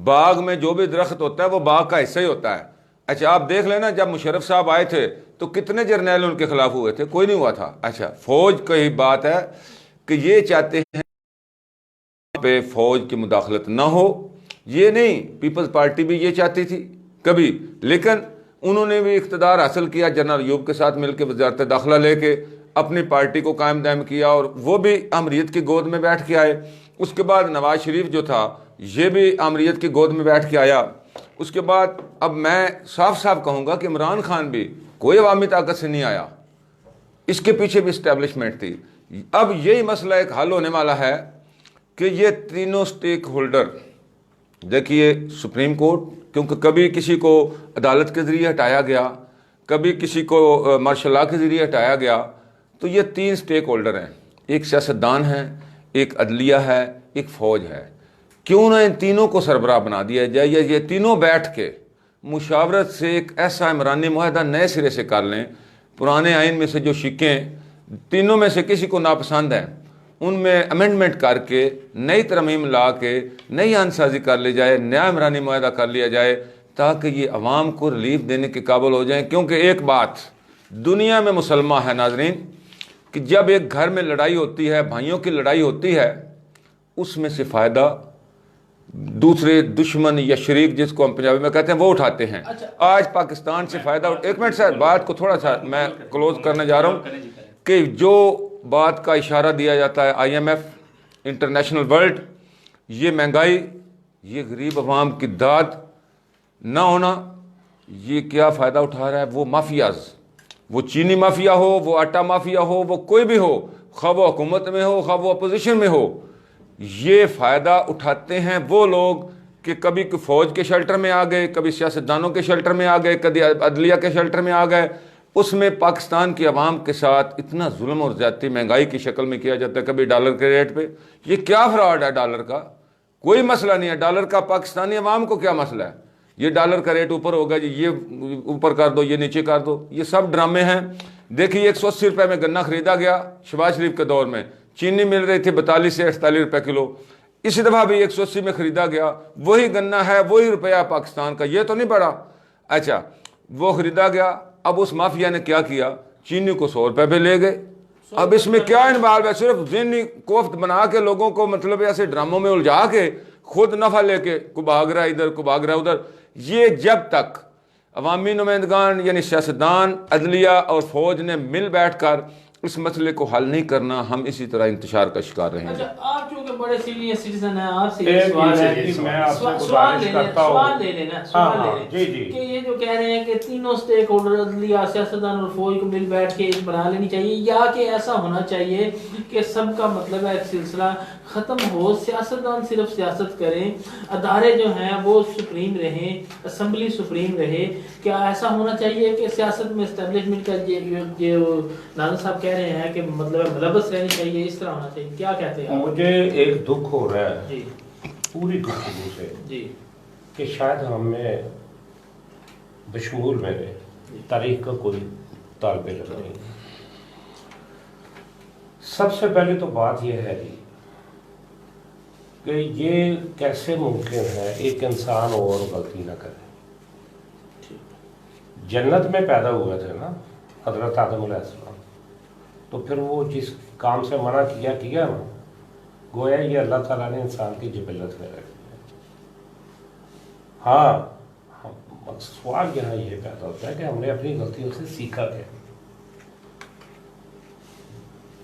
बाग में जो भी दरख्त होता है वो बाग का हिस्सा ही होता है। अच्छा आप देख लेना, जब मुशर्रफ साहब आए थे तो कितने जर्नैल उनके खिलाफ हुए थे? कोई नहीं हुआ था। अच्छा, फौज की बात है कि ये चाहते हैं पे फौज की मुदाखलत ना हो, ये नहीं, पीपल्स पार्टी भी ये चाहती थी कभी, लेकिन उन्होंने भी इख्तिदार हासिल किया, जनरल अयूब के साथ मिलकर वजारत दाखिला लेके अपनी पार्टी को कायम दायम किया और वो भी अमरीत की गोद में बैठ के आए। उसके बाद नवाज शरीफ जो था ये भी अमरीत की गोद में बैठ के आया। उसके बाद अब मैं साफ साफ कहूँगा कि इमरान खान भी कोई अवामी ताकत से नहीं आया, इसके पीछे भी इस्टेब्लिशमेंट थी। अब यही मसला एक हल होने वाला है कि ये तीनों स्टेक होल्डर, देखिए सुप्रीम कोर्ट, क्योंकि कभी किसी को अदालत के ज़रिए हटाया गया, कभी किसी को मार्शल लॉ के ज़रिए हटाया गया, तो ये तीन स्टेक होल्डर हैं, एक सियासतदान है, एक अदलिया है, एक फ़ौज है। क्यों ना इन तीनों को सरबराह बना दिया जाए, या ये तीनों बैठ के मुशावरत से एक ऐसा इमरानी मुआहदा नए सिरे से कर लें। पुराने आइन में से जो शिकें तीनों में से किसी को नापसंद हैं उनमें अमेंडमेंट करके नई तरमीम ला के नई आनसाजी कर ली जाए, नया इमरानी मुआहदा कर लिया जाए, ताकि ये अवाम को रिलीफ देने के काबिल हो जाए। क्योंकि एक बात दुनिया में मुसलमान है नाजरीन, कि जब एक घर में लड़ाई होती है, भाइयों की लड़ाई होती है, उसमें से फ़ायदा दूसरे दुश्मन या शरीक, जिसको हम पंजाबी में कहते हैं, वो उठाते हैं। आज पाकिस्तान से फ़ायदा, एक मिनट सर, बात को थोड़ा सा मैं क्लोज करने जा रहा हूँ, कि जो बात का इशारा दिया जाता है IMF, इंटरनेशनल वर्ल्ड, ये महंगाई, ये गरीब अवाम की दाद ना होना, ये क्या फ़ायदा उठा रहा है? वो माफियाज, वो चीनी माफिया हो, वो आटा माफिया हो, वो कोई भी हो, खा वो हुकूमत में हो, खा वो अपोजिशन में हो, ये फ़ायदा उठाते हैं वो लोग कि कभी फ़ौज के शेल्टर में आ गए, कभी सियासतदानों के शेल्टर में आ गए, कभी अदलिया के शेल्टर में आ गए। उसमें पाकिस्तान की आवाम के साथ इतना जुल्म और ज़्यादती महंगाई की शक्ल में किया जाता है, कभी डॉलर के रेट पे। ये क्या फ्रॉड है? डॉलर का कोई मसला नहीं है, डॉलर का पाकिस्तानी आवाम को क्या मसला है? ये डॉलर का रेट ऊपर होगा जी, ये ऊपर कर दो, ये नीचे कर दो, ये सब ड्रामे हैं। देखिए 180 रुपये में गन्ना खरीदा गया शहबाज शरीफ के दौर में, चीनी मिल रही थी 42 से 48 रुपये किलो, इसी दफ़ा भी 180 में ख़रीदा गया, वही गन्ना है, वही रुपया पाकिस्तान का, ये तो नहीं बढ़ा। अच्छा, वो ख़रीदा गया, अब उस माफिया ने क्या किया, चीनी को 100 रुपये पे ले गए। अब इसमें क्या इन्वॉल्व है? सिर्फ ज़हनी कोफ्त बना के लोगों को, मतलब ऐसे ड्रामों में उलझा के खुद नफ़ा लेके को भाग रहा है इधर, को भाग रहा है उधर। ये जब तक अवामी नुमाइंदगान यानी सियासतदान, अदलिया और फौज ने मिल बैठ कर इस मसले को हल नहीं करना, हम इसी तरह इंतशार का शिकार रहेंगे। अच्छा, आप चूंकि बड़े सीनियर सिटीजन हैं, आपसे एक सवाल है है, कि मैं आपसे सवाल गुजारिश करता हूं, सवाल ले लेना, सवाल ले लें जी जी, कि ये जो कह रहे हैं कि तीनों स्टेक होल्डर, अदलिया, सियासतदान और फौज को मिल बैठ के एक बना लेनी चाहिए, या कि ऐसा होना चाहिए कि सबका मतलब है एक सिलसिला खत्म हो, सियासतदान सिर्फ सियासत करें, अदारे जो हैं वो सुप्रीम रहें, असम्बली सुप्रीम रहे? क्या ऐसा होना चाहिए कि सियासत में एस्टेब्लिशमेंट का जो नाज़र साहब कह रहे हैं कि मतलब मुलव्वस रहनी चाहिए, इस तरह होना चाहिए? क्या कहते हैं? मुझे एक दुख हो रहा है जी पूरी गुफ्तगू से जी कि शायद हमें बशमूल मेरे तारीख का कोई ताल्बे इल्म नहीं। सबसे पहले तो बात यह है कि ये कैसे मुमकिन है एक इंसान और गलती ना करे। जन्नत में पैदा हुए थे ना हजरत आदम अलैहिस्सलाम, तो फिर वो जिस काम से मना किया ना, गोया ये अल्लाह ताला ने इंसान की जिबिलत में रख दिया। हाँ, सवाल यहाँ ये पैदा होता है कि हमने अपनी गलतियों से सीखा क्या।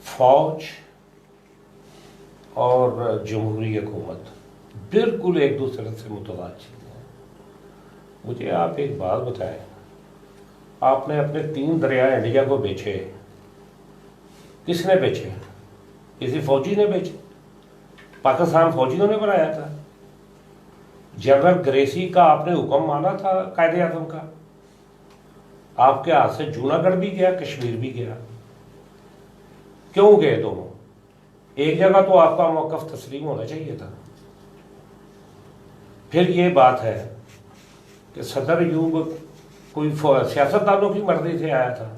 फौज और जमहूरी हुकूमत बिल्कुल एक दूसरे से मुतवाज़ चीज़ें हैं। मुझे आप एक बात बताएं, आपने अपने 3 दरिया इंडिया को बेचे, किसने बेचे? किसी फौजी ने बेचे? पाकिस्तान फौजियों ने बनाया था। जनरल ग्रेसी का आपने हुक्म माना था कायदे आज़म का? आपके हाथ से जूनागढ़ भी गया, कश्मीर भी गया। क्यों गए दोनों? एक जगह तो आपका मौक़िफ़ तस्लीम होना चाहिए था। फिर ये बात है कि सदर अयूब कोई सियासतदानों की मर्जी से आया था।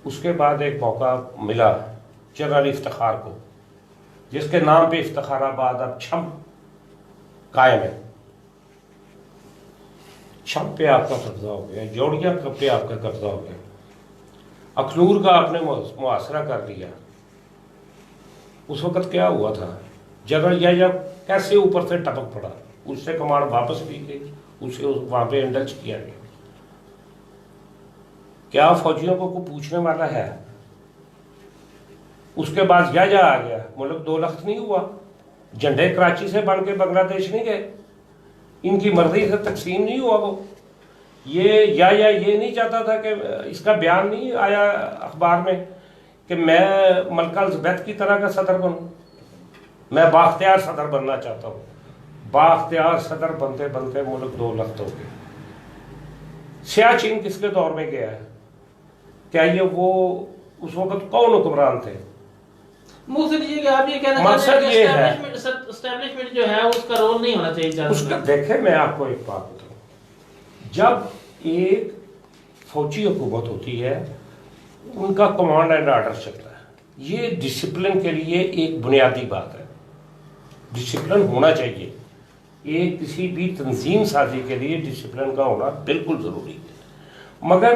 उसके बाद एक मौका मिला जनरल इफ्तिखार को, जिसके नाम पे इफ्तिखाराबाद अब छम कायम है। शब पे आपका कब्जा हो गया, जोड़िया पे आपका कब्जा हो गया, अखनूर का आपने मुआसरा कर लिया। उस वक़्त क्या हुआ था, जनरल याह्या कैसे ऊपर से टपक पड़ा, उससे कमांड वापस ली गई, उसे वहाँ पे इंडल्ज किया गया। क्या फौजियों को कोई पूछने वाला है? उसके बाद याह्या आ गया, मुल्क दो लख्त नहीं हुआ, झंडे कराची से बन के बांग्लादेश नहीं गए, इनकी मर्जी से तकसीम नहीं हुआ वो। ये याह्या ये नहीं चाहता था कि इसका बयान नहीं आया अखबार में कि मैं मलका एलिज़ाबेथ की तरह का सदर बनूं, मैं बाख्तियार सदर बनना चाहता हूँ। बाख्तियार सदर बनते बनते मुल्क दो लख्त हो गए। सियाचिन किसके दौर में गया है? क्या ये वो उस वक्त कौन हुक्मरान थे? मकसद ये कि आप ये कहना मकसद ये है एस्टेब्लिशमेंट जो है उसका रोल नहीं होना चाहिए उसका। देखे मैं आपको एक बात बताऊं, जब एक फौजी हुकूमत होती है उनका कमांड एंड ऑर्डर चलता है, ये डिसिप्लिन के लिए एक बुनियादी बात है, डिसिप्लिन होना चाहिए। ये किसी भी तंजीम साजी के लिए डिसिप्लिन का होना बिल्कुल ज़रूरी है। मगर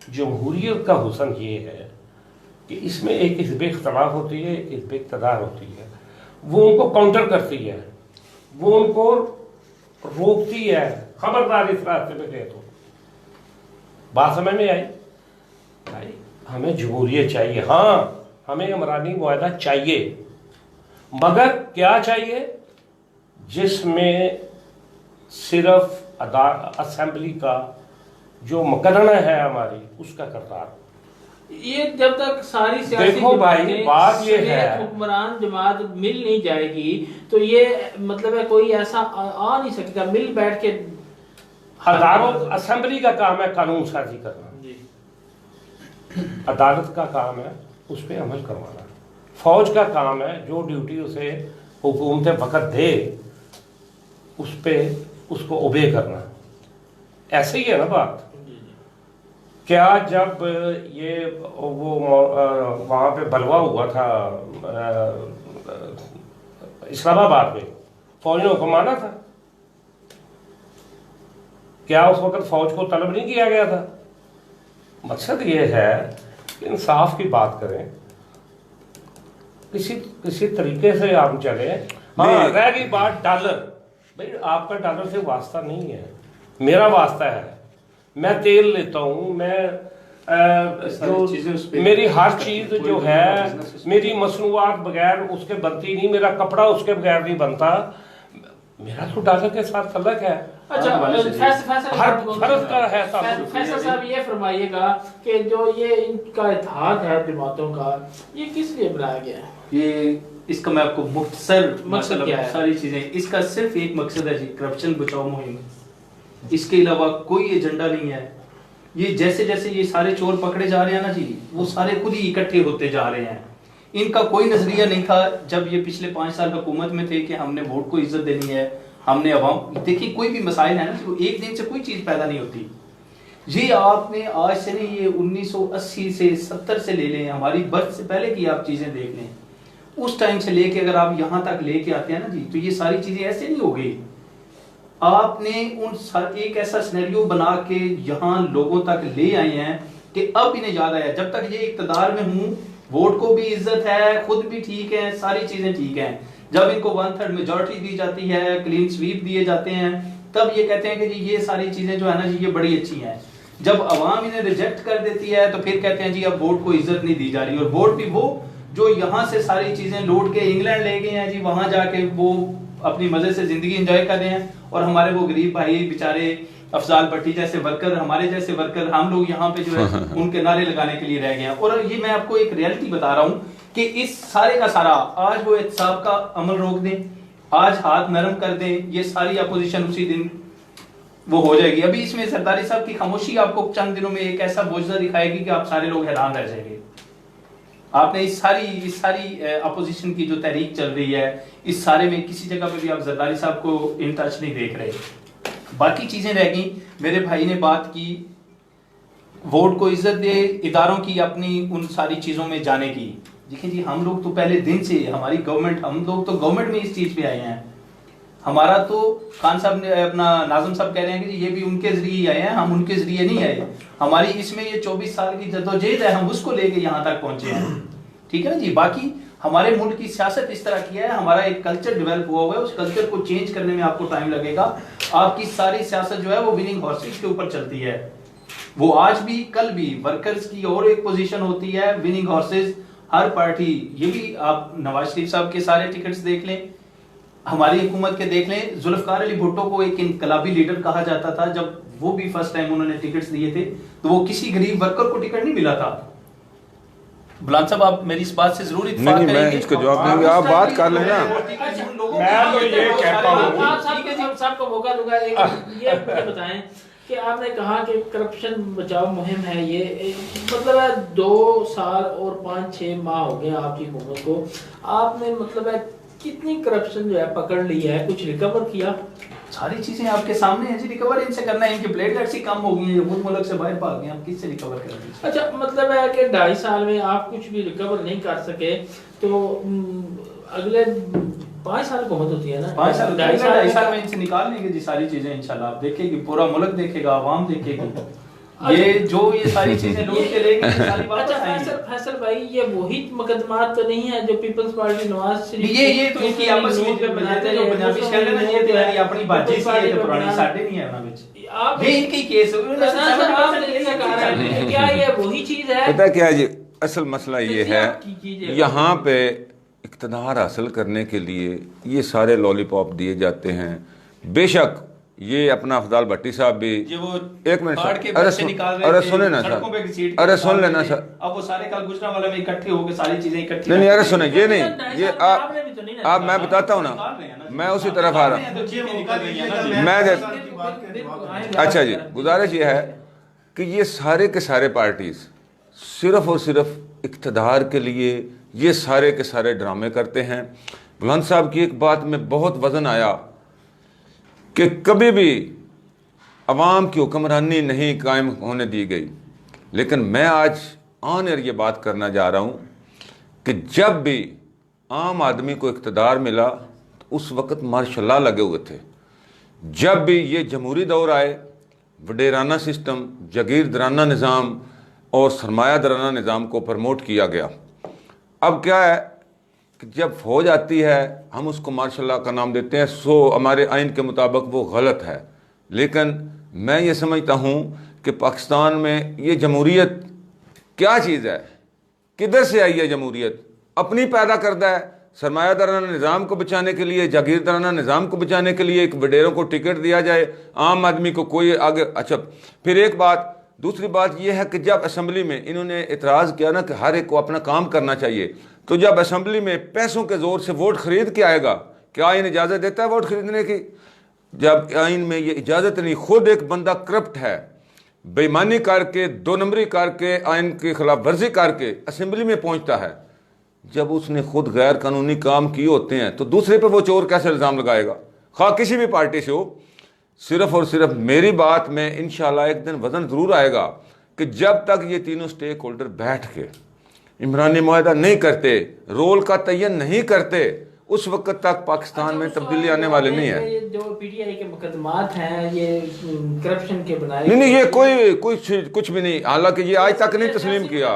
जमहूरियत का हुस्न ये है कि इसमें एक हिज़्ब इख्तिलाफ होती है, एक हिज़्ब इक़्तिदार होती है, वो उनको काउंटर करती है, वो उनको रोकती है, खबरदार इस रास्ते पे गए तो। बात समझ में आई? भाई हमें जमहूरियत चाहिए, हाँ हमें इमरानी मुआहदा चाहिए, मगर क्या चाहिए जिसमें सिर्फ असेंबली का जो मुकर्रर है हमारी उसका करतार। ये जब तक सारी सियासी देखो भाई बात ये है, हुक्मरान जमात मिल नहीं जाएगी तो ये मतलब है कोई ऐसा आ नहीं सकता मिल बैठ के। अदालत असेंबली का काम है कानून साजी करना, अदालत का काम है उस पर अमल करवाना, फौज का काम है जो ड्यूटी उसे हुकूमत वक़्त दे उस पर उसको ओबे करना। ऐसे ही है ना बात। क्या जब ये वो वहाँ पे बलवा हुआ था इस्लामाबाद में, फौज ने हुक्म माना था? क्या उस वक्त फौज को तलब नहीं किया गया था? मकसद ये है कि इंसाफ की बात करें, किसी तरीके से आप चले। हाँ रह गई बात डॉलर, भाई आपका डॉलर से वास्ता नहीं है, मेरा वास्ता है। मैं तेल लेता हूँ, मैं मेरी हर चीज जो है मेरी मसनूआत बगैर उसके बनती नहीं, मेरा कपड़ा उसके बगैर नहीं बनता, मेरा तो डॉलर के साथ तल्लक है। अच्छा फैसल साहब ये फरमाइएगा कि जो ये इनका इत्तेहाद है जमातों का, ये किस लिए बनाया गया है? ये इसका मैं आपको मुख्तसर मकसद क्या है? सारी चीजें, इसका सिर्फ एक मकसद है जी, करप्शन बचाओ मुहिम। इसके अलावा कोई एजेंडा नहीं है। ये जैसे जैसे ये सारे चोर पकड़े जा रहे हैं ना जी, वो सारे खुद ही इकट्ठे होते जा रहे हैं। इनका कोई नजरिया नहीं था जब ये पिछले 5 साल हुकूमत में थे कि हमने वोट को इज्जत देनी है, हमने अवाम। देखिए कोई भी मसाइल है ना, तो एक दिन से कोई चीज पैदा नहीं होती। ये आपने आज से नहीं, ये 1980 से 70 से ले लें, हमारी बर्थ से पहले की आप चीजें देख लें, उस टाइम से लेके अगर आप यहाँ तक लेके आते हैं ना जी, तो ये सारी चीजें ऐसे नहीं हो गई। आपने एक ऐसा सिनेरियो बना के यहाँ लोगों तक ले आए हैं कि अब इन्हें याद आया, जब तक ये इक्तदार में हूँ वोट को भी इज्जत है, खुद भी ठीक है, सारी चीजें ठीक हैं। जब इनको 1/3 मेजॉरिटी दी जाती है, क्लीन स्वीप दिए जाते हैं, तब ये कहते हैं कि जी ये सारी चीजें जो है ना जी ये बड़ी अच्छी हैं। जब अवाम इन्हें रिजेक्ट कर देती है तो फिर कहते हैं जी अब वोट को इज्जत नहीं दी जा रही। और वोट भी वो जो यहाँ से सारी चीजें लौट के इंग्लैंड ले गए हैं जी, वहां जाके वो अपनी मजे से जिंदगी एंजॉय कर रहे हैं, और हमारे वो गरीब भाई बेचारे अफजाल भट्टी जैसे वर्कर, हमारे जैसे वर्कर, हम लोग यहाँ पे जो है उनके नारे लगाने के लिए रह गए हैं। और ये मैं आपको एक रियलिटी बता रहा हूँ कि इस सारे का सारा आज वो एहतसाब का अमल रोक दें, आज हाथ नरम कर दें, ये सारी अपोजिशन उसी दिन वो हो जाएगी। अभी इसमें सरदारी साहब की खामोशी आपको चंद दिनों में एक ऐसा बोझा दिखाएगी कि आप सारे लोग हैरान रह जाएंगे। आपने इस सारी अपोजिशन की जो तहरीक चल रही है, इस सारे में किसी जगह पे भी आप जरदारी साहब को इन टच नहीं देख रहे। बाकी चीजें रह गई। मेरे भाई ने बात की वोट को इज्जत दे, इदारों की अपनी उन सारी चीजों में जाने की। देखिए जी हम लोग तो पहले दिन से हमारी गवर्नमेंट, हम लोग तो गवर्नमेंट में इस चीज पे आए हैं। हमारा तो खान साहब ने अपना नाज़िम साहब कह रहे हैं कि ये भी उनके जरिए ही आए हैं, हम उनके जरिए नहीं आए। हमारी इसमें ये 24 साल की जद्दोजहद है, हम उसको लेके यहाँ तक पहुंचे हैं। ठीक है ना जी। बाकी हमारे मुल्क की सियासत इस तरह की है, हमारा एक कल्चर डेवलप हुआ हुआ है, उस कल्चर को चेंज करने में आपको टाइम लगेगा। आपकी सारी सियासत जो है वो विनिंग हॉर्सेस के ऊपर चलती है। वो आज भी कल भी वर्कर्स की और एक पोजीशन होती है, विनिंग हॉर्सेस हर पार्टी। ये भी आप नवाज शरीफ साहब के सारे टिकट्स देख लें, हमारी हुकूमत के देख लें। जुल्फकार अली भुट्टो को एक इनकलाबी लीडर कहा जाता था। जब वो भी फर्स्ट टाइम उन्होंने टिकट्स दिए थे तो वो किसी गरीब वर्कर को टिकट नहीं मिला था। बुलान साहब आप मेरी इस बात से जरूर इत्तेफाक नहीं, मैं करेंगे। इसका जवाब देंगे, आप बात कर लेना। मैं तो ये कहता हूँ, आप सबको मौका दूंगा। ये बताएं कि आपने कहा कि करप्शन बचाओ मुहिम है, ये मतलब है 2 साल और 5-6 माह हो गए आपकी हुकूमत को, आपने मतलब है कितनी करप्शन जो है पकड़ ली है, कुछ रिकवर किया? सारी चीजें आपके सामने हैं जी। रिकवर इनसे करना है, इनकी प्लेटलेट्स ही कम हो गई हैं, खुद मुल्क से बाहर भाग गए, हम किससे रिकवर करेंगे? अच्छा, मतलब है कि 2.5 साल में आप कुछ भी रिकवर नहीं कर सके तो अगले 5 साल को मत होती है ना, 5 साल 2.5 साल में इनसे निकाल लेंगे जी सारी चीजें इंशाल्लाह। आप देखेंगे, पूरा मुल्क देखेगा, आवाम देखेगी। ये जो ये सारी चीजें लूट के लेंगे, ये सारी वापस अच्छा आएंगी। फैसल भाई, ये वही मुकदमात तो नहीं है जो पीपल्स पार्टी नवाज शरीफ ये तो इनकी आपस में जो बनाते हैं, जो पंजाबी शहर में ना, ये तेरी अपनी बाजी सी है, तो पुरानी साडे नहीं है ना विच। आप ये इनकी केस है, उन्होंने 70% कहा है, क्या ये वही चीज है? पता क्या है जी, असल मसला ये है, कीजिएगा। यहाँ पे इक़्तिदार हासिल करने के लिए ये सारे लॉलीपॉप दिए जाते हैं। बेशक ये अपना अफजाल भट्टी साहब भी ये वो एक मिनट काट के अरे बच्चे निकाल रहे अरे थे, सुने ना सड़कों पे घसीट सर, के अरे सुन निकाल लेना रहे थे। सर। अब वो सारे कल गुजरांवाला में इकट्ठे होकर सारी चीजें इकट्ठी नहीं अरे सुने, ये नहीं, ये आपने भी तो नहीं ना आप मैं बताता हूँ ना, मैं उसी तरफ आ रहा हूँ। मैं अच्छा जी, गुजारिश ये है कि ये सारे के सारे पार्टीज सिर्फ और सिर्फ इक़्तिदार के लिए ये सारे के सारे ड्रामे करते हैं। बुलंद साहब की एक बात में बहुत वजन आया कि कभी भी अवाम की हुक्मरानी नहीं कायम होने दी गई, लेकिन मैं आज ऑन एयर ये बात करना जा रहा हूँ कि जब भी आम आदमी को इक़्तिदार मिला तो उस वक़्त मार्शल लगे हुए थे। जब भी ये जमहूरी दौर आए, वडेराना सिस्टम, जागीरदाराना निज़ाम और सरमायादाराना निज़ाम को प्रमोट किया गया। अब क्या है कि जब फौज आती है हम उसको मार्शल का नाम देते हैं, सो हमारे आइन के मुताबिक वो गलत है। लेकिन मैं ये समझता हूँ कि पाकिस्तान में ये जमहूरियत क्या चीज़ है, किधर से आई है जमहूरियत? अपनी पैदा करता है। सरमायादाराना निज़ाम को बचाने के लिए, जागीरदाराना निज़ाम को बचाने के लिए एक वडेरों को टिकट दिया जाए, आम आदमी को कोई आगे। अच्छा, फिर एक बात, दूसरी बात यह है कि जब असम्बली में इन्होंने इतराज़ किया ना कि हर एक को अपना काम करना चाहिए, तो जब असम्बली में पैसों के ज़ोर से वोट खरीद के आएगा, क्या आइन इजाज़त देता है वोट खरीदने की? जब आइन में ये इजाज़त नहीं, खुद एक बंदा करप्ट है, बेईमानी करके, 2 नंबरी करके, आइन की खिलाफ वर्जी करके असम्बली में पहुँचता है, जब उसने खुद गैर कानूनी काम किए होते हैं तो दूसरे पे वो चोर कैसे इल्ज़ाम लगाएगा, खा किसी भी पार्टी से हो? सिर्फ और सिर्फ मेरी बात में इंशाल्लाह एक दिन वजन ज़रूर आएगा कि जब तक ये तीनों स्टेक होल्डर बैठ के इमरानी मुआहदा नहीं करते, रोल का तयन नहीं करते, उस वक्त तक पाकिस्तान में तब्दीली आने वाले नहीं है। ये जो पीटीआई के मुकदमात हैं ये करप्शन के बनाए नहीं, ये कोई कुछ भी नहीं, हालांकि ये आज तक नहीं तस्लीम किया।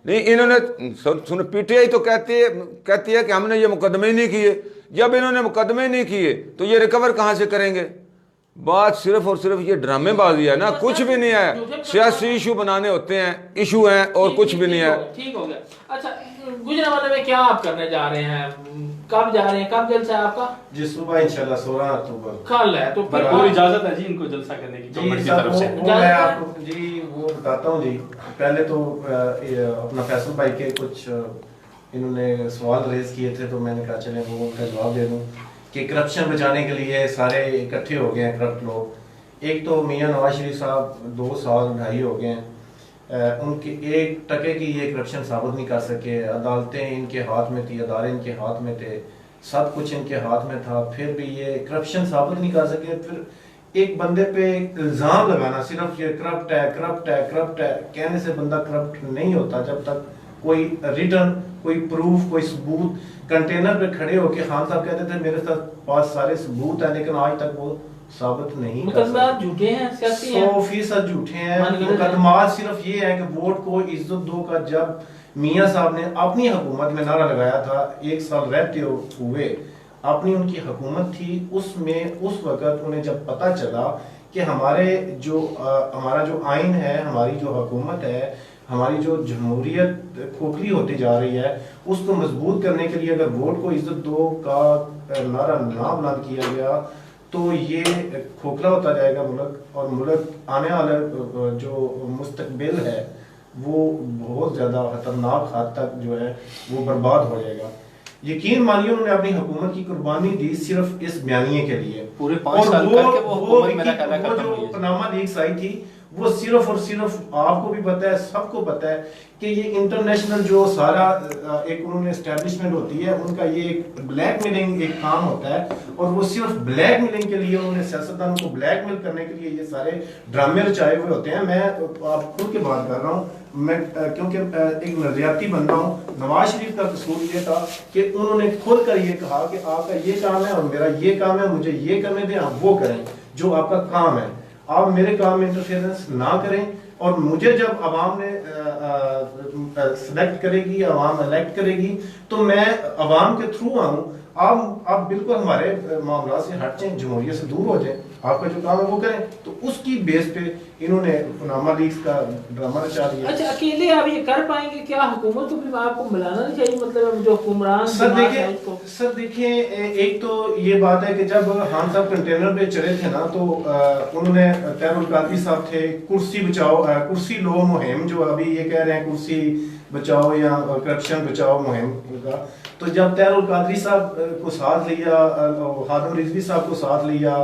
नहीं, इन्होंने सुनो, पीटीआई तो कहती है कि हमने ये मुकदमे ही नहीं किए। जब इन्होंने मुकदमे नहीं किए तो ये रिकवर कहाँ से करेंगे? बात सिर्फ और सिर्फ ये ड्रामेबाजी है ना, कुछ भी नहीं है। सियासी इशू बनाने होते हैं, इशू हैं और कुछ भी नहीं है। ठीक हो गया। अच्छा, गुजरांवाला में क्या आप करने जा रहे हैं, कब जा रहे हैं, कब जलसा है आपका? जी सुबह इंशाल्लाह 16 अक्टूबर कल है, तो फिर और इजाजत है जी इनको जलसा करने की गवर्नमेंट की तरफ से? वो मैं आपको जी वो बताता हूँ जी। पहले तो अपना फैसल भाई के कुछ इन्होंने सवाल रेज किए थे, तो मैंने कहा चले वो उनका जवाब दे दूँ कि करप्शन बचाने के लिए सारे इकट्ठे हो गए हैं करप्ट लोग। एक तो मियां नवाज शरीफ साहब 2 साल 2.5 हो गए हैं, उनके 1 टके की ये करप्शन साबित नहीं कर सके। अदालतें इनके हाथ में थी, अदारे इनके हाथ में थे, सब कुछ इनके हाथ में था, फिर भी ये करप्शन साबित नहीं कर सके। फिर एक बंदे पे इल्ज़ाम लगाना, सिर्फ ये करप्ट है कहने से बंदा करप्ट नहीं होता जब तक कोई रिटर्न, कोई प्रूफ, कोई सबूत। कंटेनर पे खड़े होके खान साहब कहते थे मेरे पास सारे सबूत है, लेकिन आज तक वो साबित नहीं कर मुकदमात झूठे हैं, सियासी हैं, 100% झूठे हैं। मनगढ़ंत हैं। मुकदमात सिर्फ ये है कि वोट को इज्जत दो का जब मियां साहब ने अपनी हुकूमत में नारा लगाया था, 1 साल रहते हुए अपनी उनकी हुकूमत थी, उसमें उस वक्त उन्हें जब पता चला कि हमारा जो आइन है, हमारी जो हुकूमत है, हमारी जो जमहूरियत खोखली होती जा रही है, उसको मजबूत करने के लिए अगर वोट को इज्जत दो का नारा ना बुलंद किया गया तो ये खोखला होता जाएगा मुल्क, और मुल्क आने वाला जो मुस्तकबिल है वो बहुत ज़्यादा खतरनाक हद तक जो है वो बर्बाद हो जाएगा। यकीन मानिए उन्होंने अपनी हुकूमत की कुर्बानी दी सिर्फ इस बयानिए के लिए। पूरे 5 साल करके वो हुकूमत मेरा ख्याल है वो खत्म जो हुई है। पनामा लीक्स आई थी वो सिर्फ और सिर्फ आपको भी पता है, सबको पता है कि ये इंटरनेशनल जो सारा एक उन्होंने एस्टेब्लिशमेंट होती है, उनका ये एक ब्लैकमेलिंग एक काम होता है, और वो सिर्फ ब्लैकमेलिंग के लिए उन्होंने सियासतदानों को ब्लैकमेल करने के लिए ये सारे ड्रामे रचाए हुए होते हैं। मैं आप खुद की बात कर रहा हूँ, मैं क्योंकि एक नजरियाती बंदा हूँ। नवाज शरीफ का कसूर ये था कि उन्होंने खुल कर ये कहा कि आपका ये काम है और मेरा ये काम है, मुझे ये करने दें, आप वो करें जो आपका काम है, आप मेरे काम में इंटरफेरेंस ना करें। और मुझे जब अवाम ने सेलेक्ट करेगी, अवाम इलेक्ट करेगी, तो मैं अवाम के थ्रू आऊँ। आप बिल्कुल हमारे मामला से हट जाएं, जमहूरियत से दूर हो जाएं, आपका जो काम है वो करें। तो उसकी बेस पे इन्होंने पनामा लीक्स का ड्रामा रचा दिया। अच्छा, अकेले आप ये कर पाएंगे क्या? हुकूमत को भी आपको मिलाना नहीं चाहिए, मतलब जो हुक्मरान सर देखिए एक तो ये बात है कि जब खान साहब कंटेनर पे चढ़े थे ना, तो उन्होंने तैरुल कादरी साहब थे, कुर्सी बचाओ, कुर्सी लो मुहिम, जो अभी ये कह रहे हैं कुर्सी बचाओ या करप्शन बचाओ मुहिम का। तो जब तैरुल कादरी साहब को साथ लिया, खादम रिजवी साहब को साथ लिया,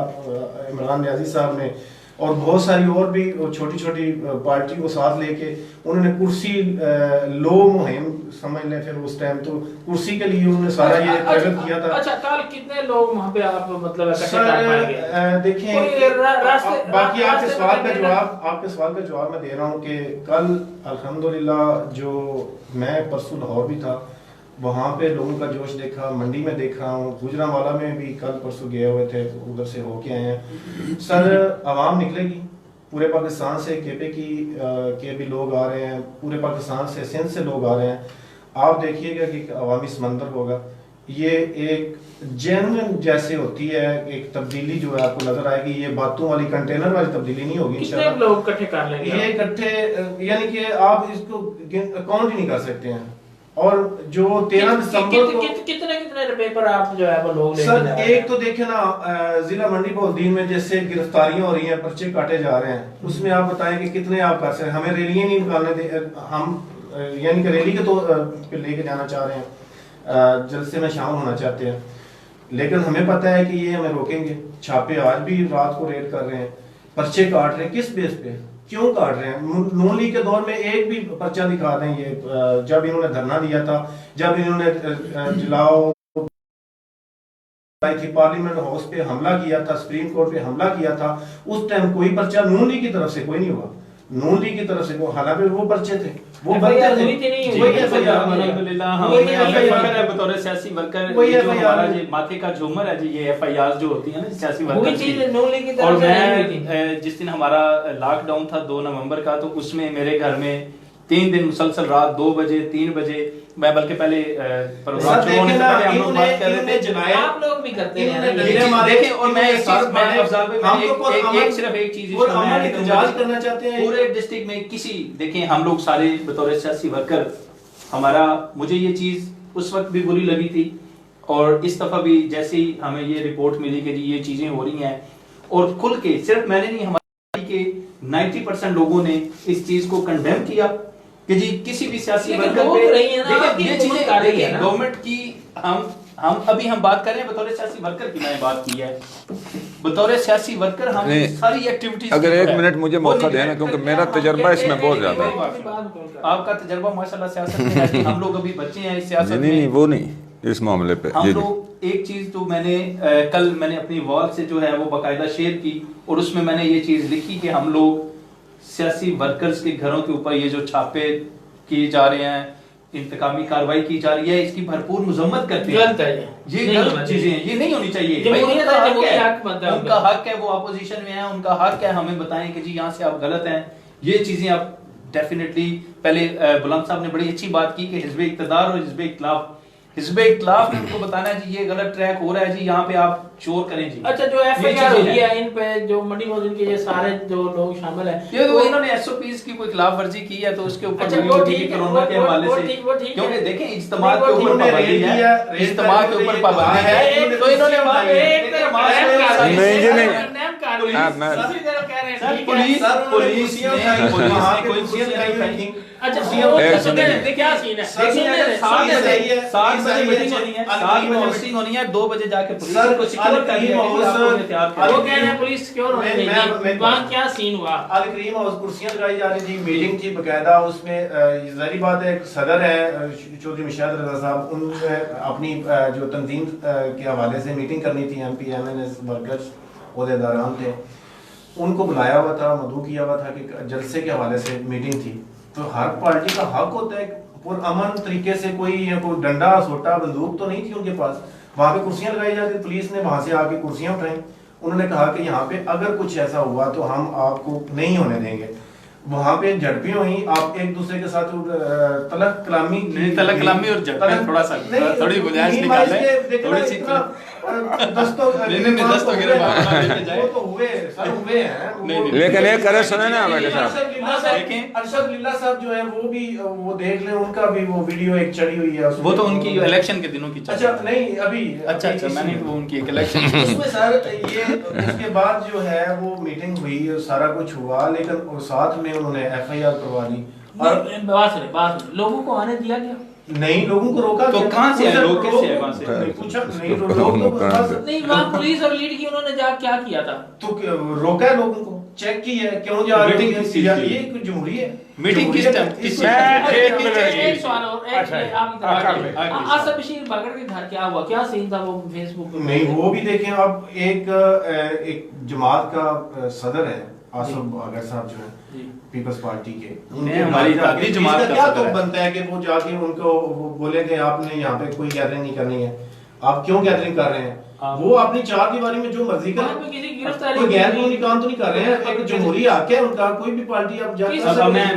इमरान न्याजी साहब ने, और बहुत सारी और भी छोटी छोटी पार्टी को साथ लेके उन्होंने कुर्सी लो मुहिम समझ लें, फिर उस टाइम तो कुर्सी के लिए उन्होंने सारा ये प्रकट किया था। अच्छा, कल कितने लोग वहाँ पे आप मतलब इकट्ठे कर पाएंगे? देखें, बाकी आपके सवाल का जवाब मैं दे रहा हूँ कि कल अल्हम्दुलिल्लाह जो मैं परसों लाहौर भी था, वहाँ पे लोगों का जोश देखा, मंडी में देख रहा हूँ, गुजरांवाला में भी कल परसों गए हुए थे, उधर से होके आए हैं। सर आवाम निकलेगी पूरे पाकिस्तान से, केपे के भी लोग आ रहे हैं, पूरे पाकिस्तान से, सिंध से लोग आ रहे हैं। आप देखिएगा कि अवामी समंदर होगा। ये एक जेन्युइन जैसे होती है एक तब्दीली जो है आपको नजर आएगी। ये बातों वाली कंटेनर वाली तब्दीली नहीं होगी। कितने लोग इकट्ठे कर लेंगे? ये इकट्ठे यानी कि आप इसको काउंट ही नहीं कर सकते हैं। और जो 13 दिसंबर को कितने रुपए पर आप जो है वो लोग सर, एक तो देखे ना जिला मंडी बहाउद्दीन में जैसे गिरफ्तारियां हो रही हैं, पर्चे काटे जा रहे हैं, उसमें आप बताएं कि कितने आप कर सकते हैं। हमें रैलियां नहीं निकालने दे, हम यानी कि रैली के तो लेके जाना चाह रहे हैं, जलसे में शामिल होना चाहते हैं, लेकिन हमें पता है कि ये हमें रोकेंगे। छापे आज भी रात को रेड कर रहे हैं, पर्चे काट रहे हैं। किस बेस पे, क्यों काट रहे हैं? नून लीग के दौर में एक भी पर्चा दिखा दें। ये जब इन्होंने धरना दिया था, जब इन्होंने जलाओ थी, पार्लियामेंट हाउस पे हमला किया था, सुप्रीम कोर्ट पे हमला किया था, उस टाइम कोई पर्चा नून लीग की तरफ से कोई नहीं हुआ। नून लीग की तरफ से वो, हालांकि वो पर्चे थे, वो बनते थे। माथे का झूमर है जी, ये एफआईआर जो होती है ना सियासी वर्कर। और मैं जिस दिन हमारा लॉकडाउन था 2 नवंबर का, तो उसमें मेरे घर में 3 दिन मुसलसल रात 2 बजे 3 बजे, मैं बल्कि पहले प्रोग्राम शुरू होने से पहले हम लोग बात कर रहे थे, आप लोग भी करते हैं। देखें, और मैं एक चीज करना चाहते हैं पूरे डिस्ट्रिक्ट में किसी, देखें हम लोग सारे बतौर सियासी वर्कर, हमारा, मुझे ये चीज उस वक्त भी बुरी लगी थी, और इस दफा भी जैसे ही हमें ये रिपोर्ट मिली कि जी ये चीजें हो रही हैं, और खुल के सिर्फ मैंने नहीं, हमारे के 90% लोगों ने इस चीज को कंडेम किया कि जी किसी भी सियासी वर्कर पे देखिए ये चीजें गवर्नमेंट की, हम अभी हम बात कर रहे हैं बतौर सियासी वर्कर की, मैंने बात की है बतौर सियासी वर्कर, हम सारी एक्टिविटीज। अगर 1 मिनट मुझे मौका देना, क्योंकि मेरा तजर्बा इसमें बहुत ज्यादा है। आपका तजर्बा माशाल्लाह सियासत में है, हम लोग अभी बच्चे हैं इस सियासत में। नहीं, वो नहीं, इस मामले पे हम लोग एक चीज तो कल मैंने अपनी वॉल से जो है वो बाकायदा शेयर की, और उसमें मैंने ये चीज लिखी कि हम लोग सियासी वर्कर्स के घरों के ऊपर ये जो छापे किए जा रहे हैं, इंतकामी कार्रवाई की जा रही है, इसकी भरपूर मजम्मत करते गलत है ये नहीं गलत होना चीजें चाहिए। हैं, ये नहीं होनी चाहिए। जमहूरियत भाई, है, उनका हक जमहूरी है, हक बनता है उनका हक है, वो अपोजिशन में है, उनका हक है हमें बताएं कि जी यहाँ से आप गलत हैं, ये चीजें आप डेफिनेटली। पहले बुलंद साहब ने बड़ी अच्छी बात की कि हिज़्ब इक़्तिदार और हिज़्ब इख्तिलाफ ने उनको बताना है जी ये गलत ट्रैक हो रहा है जी, यहाँ पे आप शोर करें जी। अच्छा, जो ये एफआईआर चीजें हुई हैं। है इन पे, जो मंडी मौजूद के ये सारे जो लोग शामिल हैं, ये तो इन्होंने एसओपीज की कोई खिलाफ वर्जी की है तो उसके ऊपर अच्छा, वीडियो वो दी ठीक है, कोरोना के हवाले वो से, ठीक है। क्योंकि देखें इज्तिमा नहीं, के वो ऊपर ठीक है, पाबंदी रेड है, किया, रेड इज्तिमा के करके ऊपर ये पाबंदी कहा है, है, तो इन्होंने वहां पे एक तरफ नहीं जी, नहीं। पुलिस हाँ, मैं- सर, पुलिस ने कोई अच्छा, एक सुनने मिनट। दे, क्या सीन है? सर, सुनने दे, सात सुनने दे। बजे सात बजे सही है, मीटिंग होनी है, 7 बजे मीटिंग होनी है, 2 बजे जाके पुलिस सर, को सिक्योर कर दिया अल-करीम कि आप हाउस- लोग एहतियात वो करें। कह रहे हैं पुलिस सिक्योर होने मैं- देगी। मैं- वहाँ क्या सीन हुआ? अल-करीम हाउस कुर्सियां लगाई जा रही थी, मीटिंग थी बकायदा, उसमें जाहिर बात है एक सदर है चौधरी मिशाद रजा साहब, उनने अपनी जो तंजीम के हवाले से मीटिंग करनी थी, एमपी एमएनएस वर्कर्स ओहदेदारान थे, उनको बुलाया हुआ था, मदऊ किया हुआ था कि जलसे के हवाले से मीटिंग थी। तो हर पार्टी का हक होता है पुरअमन तरीके से, कोई डंडा सोटा बंदूक तो नहीं थी उनके पास। वहां पे कुर्सियां लगाई जाती, पुलिस ने वहां से आके कुर्सियां उठाई, उन्होंने कहा कि यहाँ पे अगर कुछ ऐसा हुआ तो हम आपको नहीं होने देंगे। वहां पे झड़पें हुई, आप एक दूसरे के साथ तलक कलामी नहीं, तलक कलामी और झड़पें थोड़ा सा थोड़ी गुंजाइश निकाल लें, थोड़ी सी दस्तों नहीं, दस्तों गिरे मामला लेके जाए। वो तो हुए सर, हुए हैं नहीं, लेकिन एक करे सुने ना बेटे साहब, अरशद लिल्ला साहब जो है वो भी वो देख लें, उनका भी वो वीडियो एक चढ़ी हुई है उसमें। वो तो उनकी इलेक्शन के दिनों की चल रही अच्छा है। नहीं अभी अच्छा अभी अच्छा, मैंने इसी- वो उनकी एक इलेक्शन उसमें सर ये उसके बाद जो है वो मीटिंग हुई, सारा कुछ हुआ, लेकिन साथ में उन्होंने एफआईआर करवा दी और बात सुने, लोगों को आने दिया गया? नहीं, लोगों को रोका तो गया। कहाँ से आए उनसे लोग? कैसे आए वहाँ से? नहीं, पूछा नहीं, तो लोग तो कहाँ से? बस- नहीं, वहाँ पुलिस और लीड की उन्होंने जा क्या किया था? तो रोका है लोगों को, चेक की है क्यों जा रहे मीटिंग हो? किस चीज़ की? ये कोई जमहूरी है। मीटिंग किस टाइम? किस मैं एक मिनट एक सवाल और, एक अच्छा, आपकी तरफ हाँ, कर आके। ले। आसिफ बशीर बागर के घर क्या हुआ, क्या सीन था वो फेसबुक पे? नहीं, वो भी देखें। अब एक जमात का सदर है आसिफ बागर साहब जो है जी। पीपल्स पार्टी के, नहीं, हमारी जाके अपनी जमात का क्या सदर तो है। बनता है कि वो जाके उनको वो बोले कि आपने यहाँ पे कोई गैदरिंग नहीं करनी है, आप क्यों गैदरिंग कर रहे हैं? वो अपनी चार दीवारी में जो मर्जी वहाँ पे करें, किसी की गिरफ्तारी कोई गैर नहीं कानूनी काम तो नहीं कर रहे हैं। एक जमहूरी हक है उनका, कोई भी पार्टी आप जा किस- कर सकते हैं।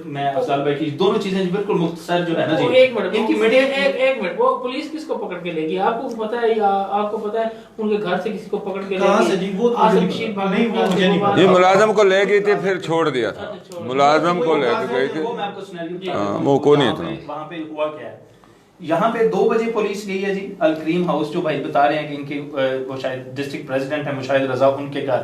मैं अफजाल भाई की दोनों चीजें बिल्कुल मुख्तसर जो है ना वो जी, एक मिनट, इनकी वो मीटिंग एक मिनट, वो पुलिस किसको पकड़ के लेगी? आपको पता है या आपको पता है उनके घर से किसी को पकड़ के कहाँ लेगी? से जी? वो तो आसिफ मुझे बशीर नहीं बागर नहीं, वो मुझे नहीं पता। ये मुलाजम को ले गई थी फिर छोड़ दिया था, अच्छा, छोड़। मुलाजम को ले गई थी। वो मैं आपको सिनेरियो बता हाँ, देता हूँ। वो को नहीं वहाँ था। पे- वहाँ पे हुआ क्या है, यहाँ पे 2 बजे पुलिस गई है जी, अल-करीम हाउस जो भाई बता रहे हैं कि इनके वो शायद डिस्ट्रिक्ट प्रेसिडेंट है मुशाहिद रजा, उनके घर,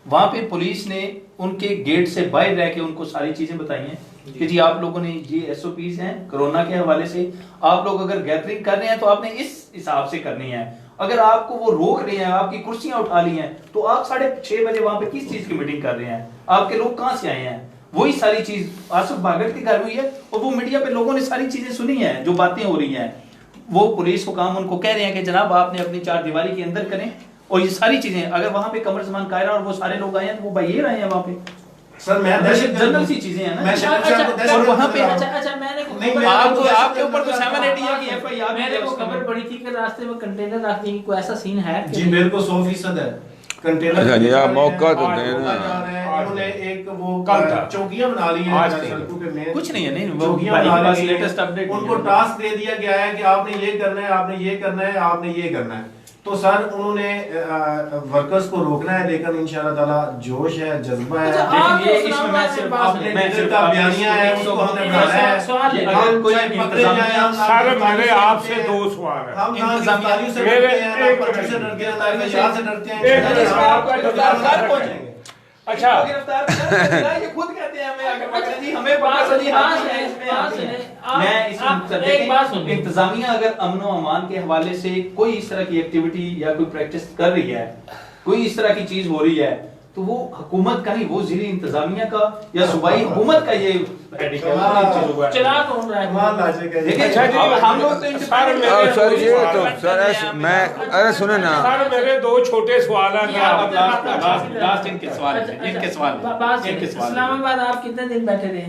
वहाँ पे पुलिस ने उनके गेट से बाहर रह के उनको सारी चीजें बताई हैं कि जी आप लोगों ने ये एसओपीज हैं कोरोना के हवाले से, आप लोग अगर गैदरिंग कर रहे हैं तो आपने इस हिसाब से करनी है, अगर आपको वो रोक रहे हैं, आपकी कुर्सियां उठा ली हैं, तो आप 6:30 बजे वहां पे किस चीज की मीटिंग कर रहे हैं? आपके लोग कहाँ से आए हैं? वही सारी चीज आसिफ बागर के घर में हुई है और वो मीडिया पे लोगों ने सारी चीजें सुनी हैं, जो बातें हो रही हैं। वो पुलिस को काम उनको कह रहे हैं कि जनाब आपने अपनी 4 दीवारी के अंदर करें, और ये सारी चीजें अगर वहां पे कमर जमान कायरा और वो सारे लोग आए हैं तो वो भाई ये रहे हैं वहां पे। सर मैं जनरल सी चीजें हैं ना। मैं अच्छा, शरीफ साहब को अच्छा, दहशत और वहाँ पे- गर्द अच्छा अच्छा, मैंने को नहीं, खबर- मैं आपको आपको आपके ऊपर कुछ दहशत 780 की एफआईआर मेरे को खबर पड़ी थी कि रास्ते में कंटेनर रखने की कोई ऐसा सीन है कि जी नहीं? बिल्कुल 100% है। कंटेनर अच्छा जी, आप मौका तो आज दें मौका ना। जा रहे हैं। इन्होंने एक वो कल था। चौकियां बना ली हैं आज थी। सड़कों पे में कुछ नहीं है, नहीं वो चौकियां भाई के बना पास ली हैं। लेटेस्ट अपडेट उनको टास्क दे दिया गया है कि आपने ये करना है, आपने ये करना है, आपने ये करना है। तो सर उन्होंने वर्कर्स को रोकना है, लेकिन इंशाल्लाह ताला जोश है, जज्बा है। अच्छा, लेकिन आप ये तो इसमें सलाम मैं है, सिर्फ बात आपने है। मैं मैं सिर्फ का आपकी बयानिया है, इसको उसको हमने नहीं, बनाया है। सवाल है। अगर कोई चाहे पकड़े इंतजाम- जाए, हम सर गिरफ्तारी मेरे से आपसे डरते हैं। 2 सवाल है। हम ना इंतजामिया- गिरफ्तारी से मेरे- डरते हैं, ना एक पर्ची से मिनट। डरते हैं, ना एफआईआर से डरते हैं। एक मिनट, हम आपका गिरफ्तार जवाब पहुंचेंगे। अच्छा इसको गिरफ्तार किया, ये खुद कहते हैं हमें अगर पकड़े जी, हमें पकड़ ली, बात हम सुने, इसमें बात आते हैं। सुने। मैं आप इसमें एक बात सुनिए। इंतजामिया अगर अमन व अमान के हवाले से कोई इस तरह की एक्टिविटी या कोई प्रैक्टिस कर रही है, कोई इस तरह की चीज हो रही है, तो वो हुकूमत का नहीं, वो जिली इंतजामिया का या सूबाई हुकूमत का ये हेडिक है, वो इन चीजों को चला कौन रहा है? कमाल लाजिक है। देखिए, अच्छा जी, अब हम लोग तो सर, independent मेरे- हैं। और सर ये तो करते सर हैं, मैं अरे सुने ना, सर मेरे 2 छोटे सवाल हैं। ये आप- लास्ट इनके सवाल अच्छा, हैं, इनके अच्छा, सवाल बात इनके सुनिए, सवाल इस्लामाबाद आप कितने दिन बैठे थे?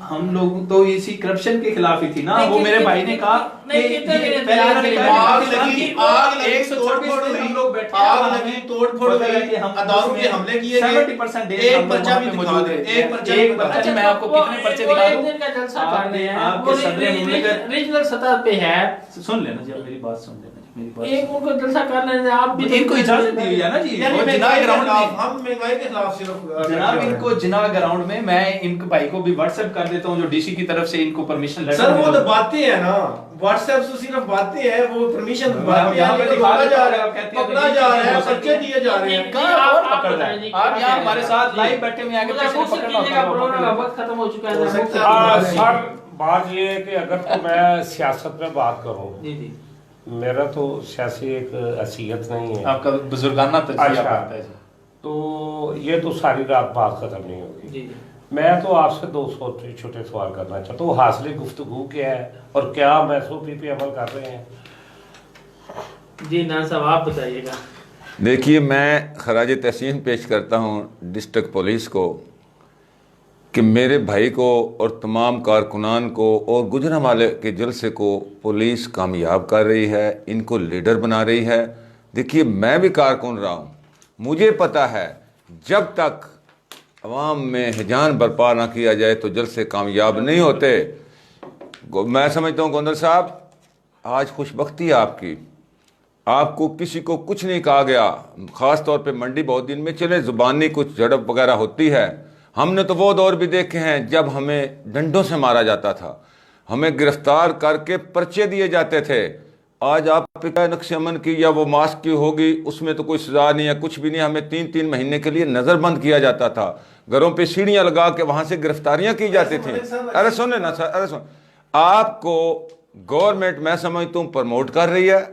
हम लोग तो इसी करप्शन के खिलाफ ही थी ना। वो मेरे भाई ने कहा नहीं, कि कितने ये दिन पहले आग उन्होंने लगी, कहा आग कि लगी, कि आग लगी, 124 तोड़-फोड़ दिन हम हुई, लोग बैठे आग हैं, लगी, तोड़-फोड़ पता हुई, है कि हम दारू के हमले किए गए, 70% डेज एक हम लोग पर्चा वहाँ भी पे दिखा मौजूद दे, हैं। एक पर्चा एक भी पर्चा दिखा मैं आपको वो कितने पर्चे वो दिखा एक दूं? दिन का जलसा आप- कर रहे हैं, आपके वो सदर मुमलिकत रीजनल सतह पे है, सुन लेना जी, आप मेरी बात सुन लेना जी, मेरी बात एक उनको जलसा कर लेने दें, आप भी तो इनको इजाजत दी हुई है ना जी। यानी वो जिना महंगाई के ग्राउंड खिलाफ, में, हम महंगाई के खिलाफ सिर्फ जनाब इनको जिना ग्राउंड में मैं इनके भाई को भी व्हाट्सएप कर देता हूँ, जो डीसी की तरफ से इनको परमिशन लेटर सर वो मिला। तो बातें हैं ना, व्हाट्सएप से सिर्फ बातें हैं, वो परमिशन मैं बातें यहाँ हैं, पे लेकिन दिखा रोका देता जा हूँ, रहा आप है, कहते हैं पकड़ा जा रहा है, हो सकती पर्चे है। दिए जा रहे हैं। कहाँ आप- कौन आप पकड़ रहा बताइए जी, है? आप क्या यहाँ कह हमारे रहे साथ हैं? लाइव बैठे हुए आगे मुझे पीछे मुझसे पकड़ना कीजिएगा, होता है, कोरोना का पकड़ वक्त खत्म हो चुका है, हो मुझसे सकता है कीजिएगा। सर बात ये है कि अगर तो मैं सियासत में बात करूं, जी जी मेरा तो सियासी एक हैसियत नहीं है, आपका बुजुर्गाना तजिया अच्छा। बात है जी। तो ये तो सारी रात बात खत्म नहीं होगी। जी जी मैं तो आपसे दो छोटे सवाल करना चाहता हूँ। हासिल गुफ्तगू क्या है और क्या मैसूपी पे अमल कर रहे हैं? जी नान साहब आप बताइएगा। देखिए, मैं खराज तहसीन पेश करता हूँ डिस्ट्रिक्ट पुलिस को कि मेरे भाई को और तमाम कारकुनान को और गुजरांवाले के जलसे को पुलिस कामयाब कर रही है, इनको लीडर बना रही है। देखिए, मैं भी कारकुन रहा हूँ, मुझे पता है जब तक अवाम में हिजान बर्पा ना किया जाए तो जलसे कामयाब नहीं होते। मैं समझता हूँ गोंदल साहब, आज खुशबख्ती है आपकी, आपको किसी को कुछ नहीं कहा गया। ख़ास तौर पे मंडी बहुत दिन में चले, ज़ुबानी कुछ झड़प वगैरह होती है। हमने तो वो दौर भी देखे हैं जब हमें डंडों से मारा जाता था, हमें गिरफ्तार करके पर्चे दिए जाते थे। आज आप पे नक्श अमन की या वो मास्क की होगी, उसमें तो कोई सजा नहीं है, कुछ भी नहीं। हमें 3-3 महीने के लिए नज़रबंद किया जाता था, घरों पे सीढ़ियाँ लगा के वहाँ से गिरफ्तारियाँ की जाती थी। अरे सुने ना सर, अरे सुन, आपको गवर्नमेंट मैं समझता हूँ प्रमोट कर रही है।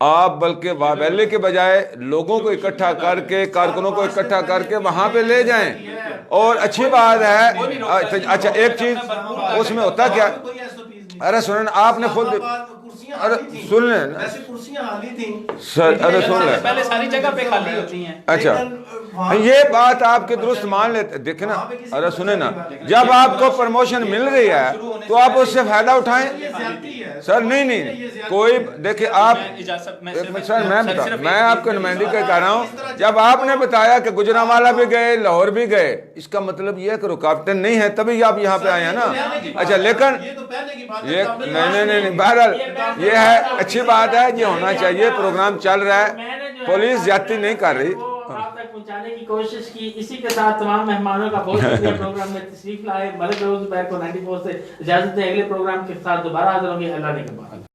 आप बल्कि वावेले के बजाय लोगों को इकट्ठा करके, कारकुनों को इकट्ठा करके वहाँ पे ले जाएं। और अच्छी बात है। अच्छा, एक चीज़ उसमें होता क्या, अरे सुन, आपने खुद, अरे सुन लें कुर्सियां खाली थी सर, अरे सुन लें, पहले सारी जगह पे खाली होती हैं। अच्छा ये बात आपके दुरुस्त मान लेते, देखे ना, अरे सुने ना, जब आपको प्रमोशन मिल रही है तो आप उससे फायदा उठाएं। सर नहीं, कोई देखिए आप, सर मैं आपके नुमाइंदगी का कह रहा हूँ, जब आपने बताया कि गुजरांवाला भी गए, लाहौर भी गए, इसका मतलब यह कि रुकावटें नहीं है, तभी आप यहाँ पे आए हैं ना। अच्छा, लेकिन ये नहीं, बहरहाल ये है, अच्छी बात है, ये होना चाहिए, प्रोग्राम चल रहा है, पुलिस ज्यादती नहीं कर रही। आप तक पहुंचाने की कोशिश की। इसी के साथ तमाम मेहमानों का बहुत शुक्रिया प्रोग्राम में तशरीफ लाए। मलिक रोज़ बैर को 94 से इजाजत दें। अगले प्रोग्राम के साथ दोबारा हाजिर होंगे। अल्लाह ने के बाद।